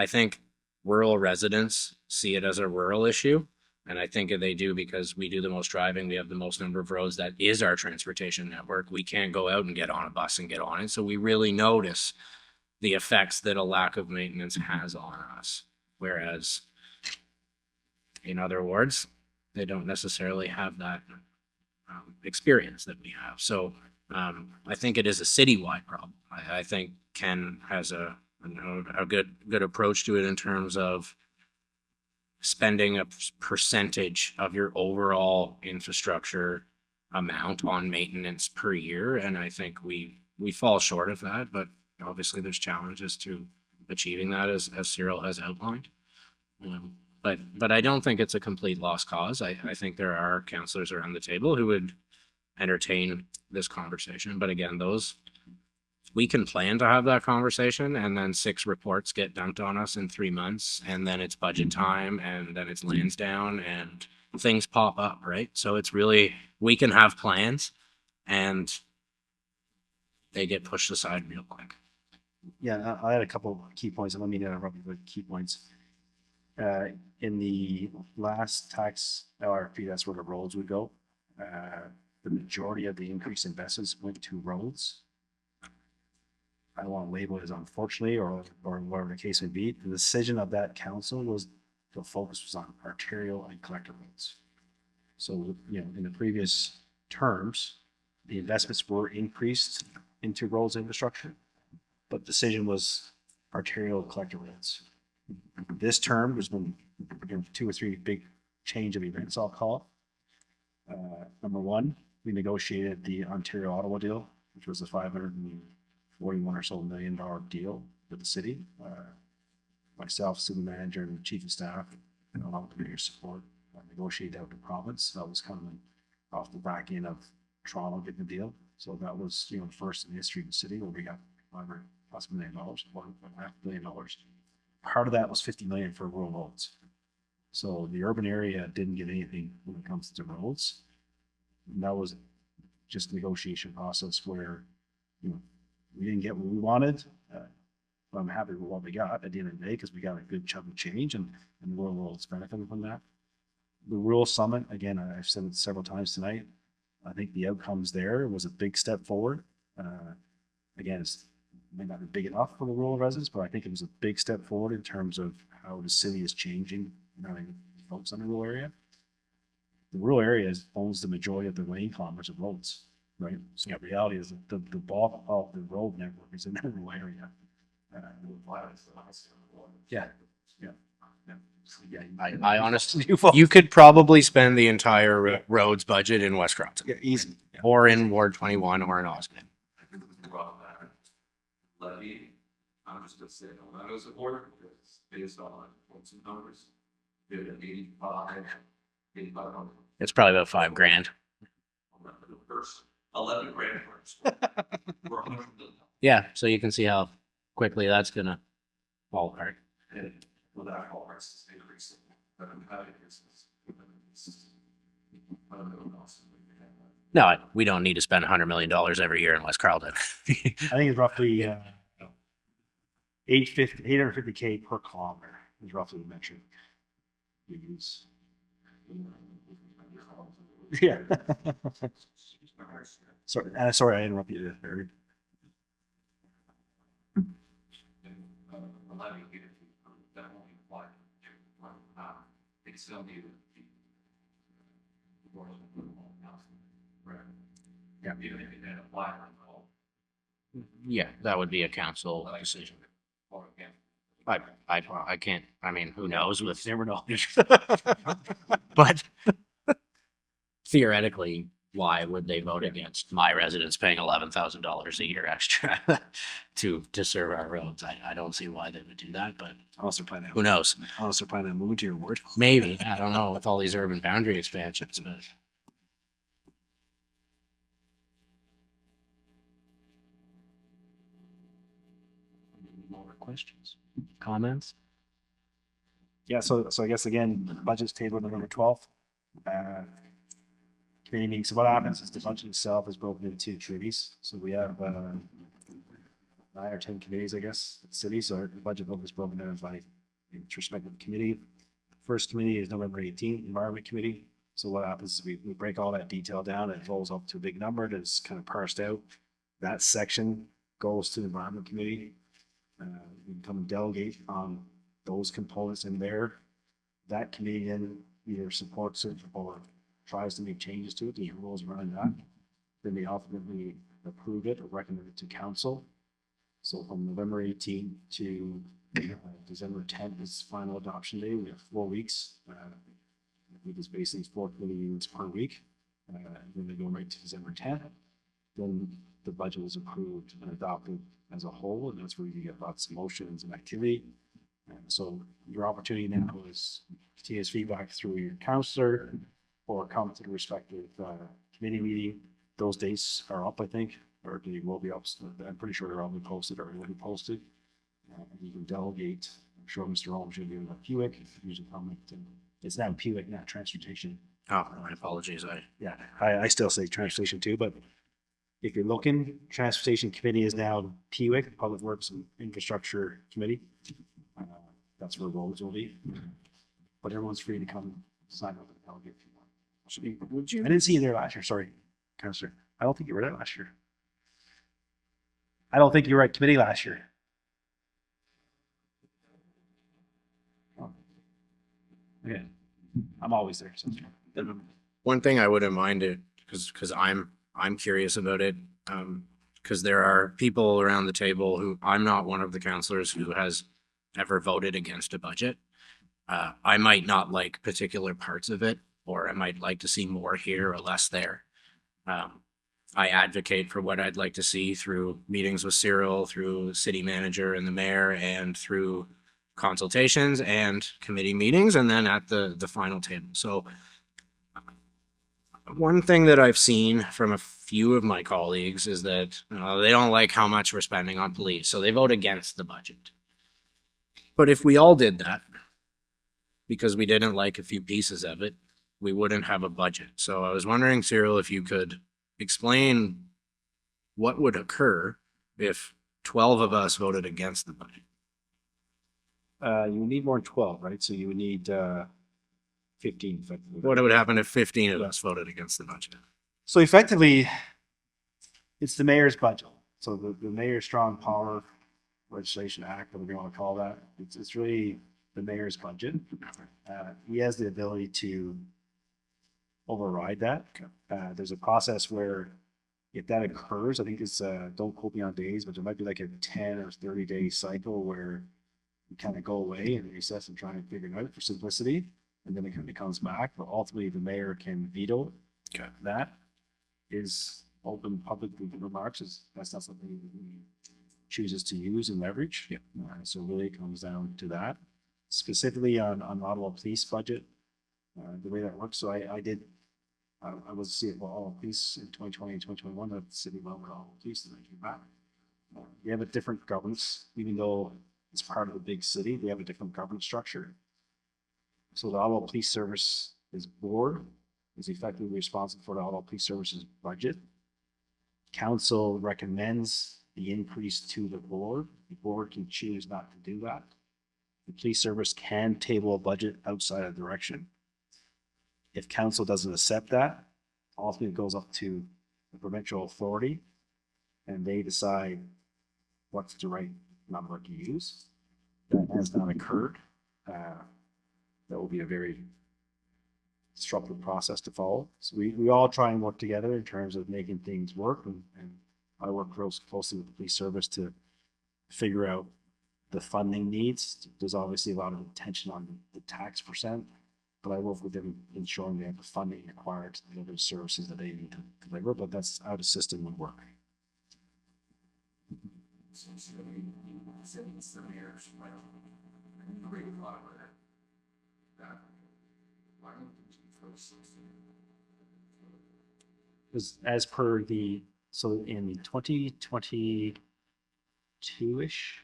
think rural residents see it as a rural issue. And I think they do because we do the most driving. We have the most number of roads. That is our transportation network. We can't go out and get on a bus and get on it. So we really notice the effects that a lack of maintenance has on us. Whereas in other wards, they don't necessarily have that experience that we have. So I think it is a citywide problem. I think Ken has a good approach to it in terms of spending a percentage of your overall infrastructure amount on maintenance per year. And I think we we fall short of that, but obviously there's challenges to achieving that as Cyril has outlined. But I don't think it's a complete lost cause. I think there are councillors around the table who would entertain this conversation. But again, we can plan to have that conversation, and then 6 reports get dumped on us in 3 months, and then it's budget time, and then it's Lansdowne, and things pop up, right? So it's really, we can have plans and they get pushed aside real quick. Yeah, I had a couple of key points, and let me interrupt you with key points. In the last tax LRP, that's where the roads would go. The majority of the increased investments went to roads. I don't want to label it as unfortunately or whatever the case may be. The decision of that council was the focus was on arterial and collector roads. So, you know, in the previous terms, the investments were increased into roads infrastructure, but the decision was arterial collector roads. This term, there's been 2 or 3 big change of events, I'll call it. Number one, we negotiated the Ontario Ottawa deal, which was a $541 or so million deal with the city. Myself, city manager, and chief of staff, and along with the mayor's support, negotiated out the province. That was coming off the back end of Toronto getting the deal. So that was, you know, first in the history of the city where we got $500+ million, $1.5 billion. Part of that was $50 million for rural roads. So the urban area didn't get anything when it comes to roads. And that was just a negotiation process where, you know, we didn't get what we wanted. But I'm happy with what we got at the end of the day because we got a good chunk of change and the rural roads benefited from that. The rural summit, again, I've said it several times tonight. I think the outcomes there was a big step forward. Again, it may not be big enough for the rural residents, but I think it was a big step forward in terms of how the city is changing and having folks in the rural area. The rural area owns the majority of the lane kilometers of roads, right? So the reality is that the bulk of the road network is in the rural area. Yeah. I honestly, you could probably spend the entire roads budget in West Crompton. Yeah, easy. Or in Ward 21 or in Osgood. Levy, I'm just gonna say, that was support, because based on what's in numbers, did an 8,500. It's probably about $5,000. First, 11 grand first. We're 100 million. Yeah, so you can see how quickly that's gonna fall apart. And without all prices increasing, but I'm having this. I don't know what else. No, we don't need to spend $100 million every year in West Carleton. I think it's roughly 850K per kilometer is roughly the metric we use. Yeah. Sorry, I interrupted you there. It's still needed. Yeah. Even if it didn't apply. Yeah, that would be a council decision. I can't, I mean, who knows with, Never know. but theoretically, why would they vote against my residents paying $11,000 a year extra to serve our roads? I don't see why they would do that, but Also planning. who knows? Also planning to move to your ward. Maybe, I don't know, with all these urban boundary expansions, but. More questions, comments? Yeah, so I guess again, budget's tabled November 12th. Committee meeting. So what happens is the budget itself is broken into committees. So we have 9 or 10 committees, I guess, at the city. So our budget vote is broken down by each respective committee. First committee is November 18th, Environment Committee. So what happens is we break all that detail down and it rolls up to a big number that's kind of parsed out. That section goes to the Environment Committee. We can come and delegate on those components in there. That committee then either supports it or tries to make changes to it, the rules around that. Then they ultimately approve it or recommend it to council. So from November 18th to December 10th is final adoption day. We have 4 weeks. I think it's basically 4 committee meetings per week. Then they go right to December 10th. Then the budget is approved and adopted as a whole, and that's where you get lots of motions and activity. And so your opportunity now is continuous feedback through your counselor or come to the respective committee meeting. Those dates are up, I think, or they will be up. I'm pretty sure they're all been posted or will be posted. And you can delegate. I'm sure Mr. Holmes should be in Pewick. Usually comment. It's now Pewick, not transportation. Oh, my apologies. I still say transportation too, but if you're looking, transportation committee is now PWIC, Public Works and Infrastructure Committee. That's where roads will be. But everyone's free to come sign up and delegate if you want. Would you? I didn't see you there last year. Sorry, Councillor. I don't think you were there last year. I don't think you were at committee last year. Oh. Yeah, I'm always there. So. One thing I wouldn't mind it because I'm curious about it. Because there are people around the table who I'm not one of the councillors who has ever voted against a budget. I might not like particular parts of it, or I might like to see more here or less there. I advocate for what I'd like to see through meetings with Cyril, through the city manager and the mayor, and through consultations and committee meetings, and then at the final table. So one thing that I've seen from a few of my colleagues is that they don't like how much we're spending on police, so they vote against the budget. But if we all did that, because we didn't like a few pieces of it, we wouldn't have a budget. So I was wondering, Cyril, if you could explain what would occur if 12 of us voted against the budget. You would need more than 12, right? So you would need 15. What would happen if 15 of us voted against the budget? So effectively, it's the mayor's budget. So the Mayor's Strong Power Legislation Act, whatever you want to call that, it's really the mayor's budget. He has the ability to override that. There's a process where if that occurs, I think it's, don't quote me on days, but there might be like a 10 or 30 day cycle where you kind of go away and recess and try and figure it out for simplicity. And then it kind of comes back, but ultimately the mayor can veto that. Is open public remarks, that's not something he chooses to use and leverage. So really it comes down to that. Specifically on Ottawa Police budget, the way that works. So I was CFO of Ottawa Police in 2020 and 2021 at the city level with Ottawa Police, and I came back. You have a different governance, even though it's part of a big city, they have a different governance structure. So the Ottawa Police Service board is effectively responsible for the Ottawa Police Service's budget. Council recommends the increase to the board. The board can choose not to do that. The police service can table a budget outside of direction. If council doesn't accept that, ultimately it goes up to the provincial authority and they decide what's the right number to use. That has not occurred. That will be a very disruptive process to follow. So we all try and work together in terms of making things work, and I work real closely with the police service to figure out the funding needs. There's obviously a lot of attention on the tax percent, but I work with them ensuring they have the funding required to deliver the services that they need to deliver, but that's how the system would work. Because as per so in 2022-ish,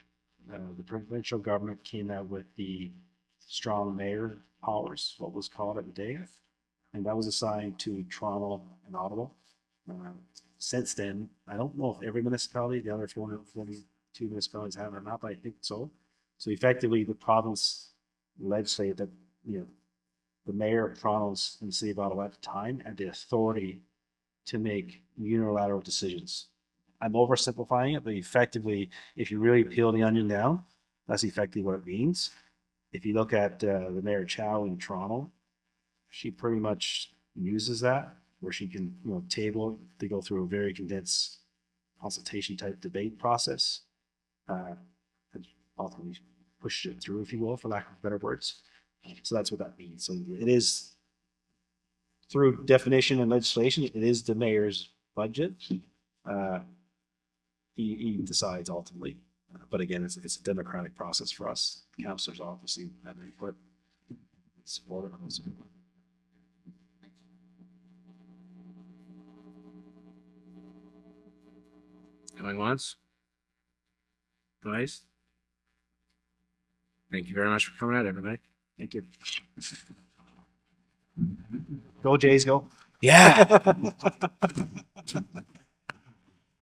the provincial government came out with the strong mayor powers, what was called at the day, and that was assigned to Toronto and Ottawa. Since then, I don't know if every municipality, the other 442 municipalities have it or not, but I think so. So effectively, the province legislated that, the mayor of Toronto's and the city of Ottawa at the time had the authority to make unilateral decisions. I'm oversimplifying it, but effectively, if you really peel the onion down, that's effectively what it means. If you look at the Mayor Chow in Toronto, she pretty much uses that, where she can, table, they go through a very condensed consultation type debate process. And ultimately pushed it through, if you will, for lack of better words. So that's what that means. So it is, through definition and legislation, it is the mayor's budget. he decides ultimately. But again, it's a democratic process for us. Councillors obviously have input, support of us. Going once? Twice? Thank you very much for coming out, everybody. Thank you. Go Jays, go. Yeah.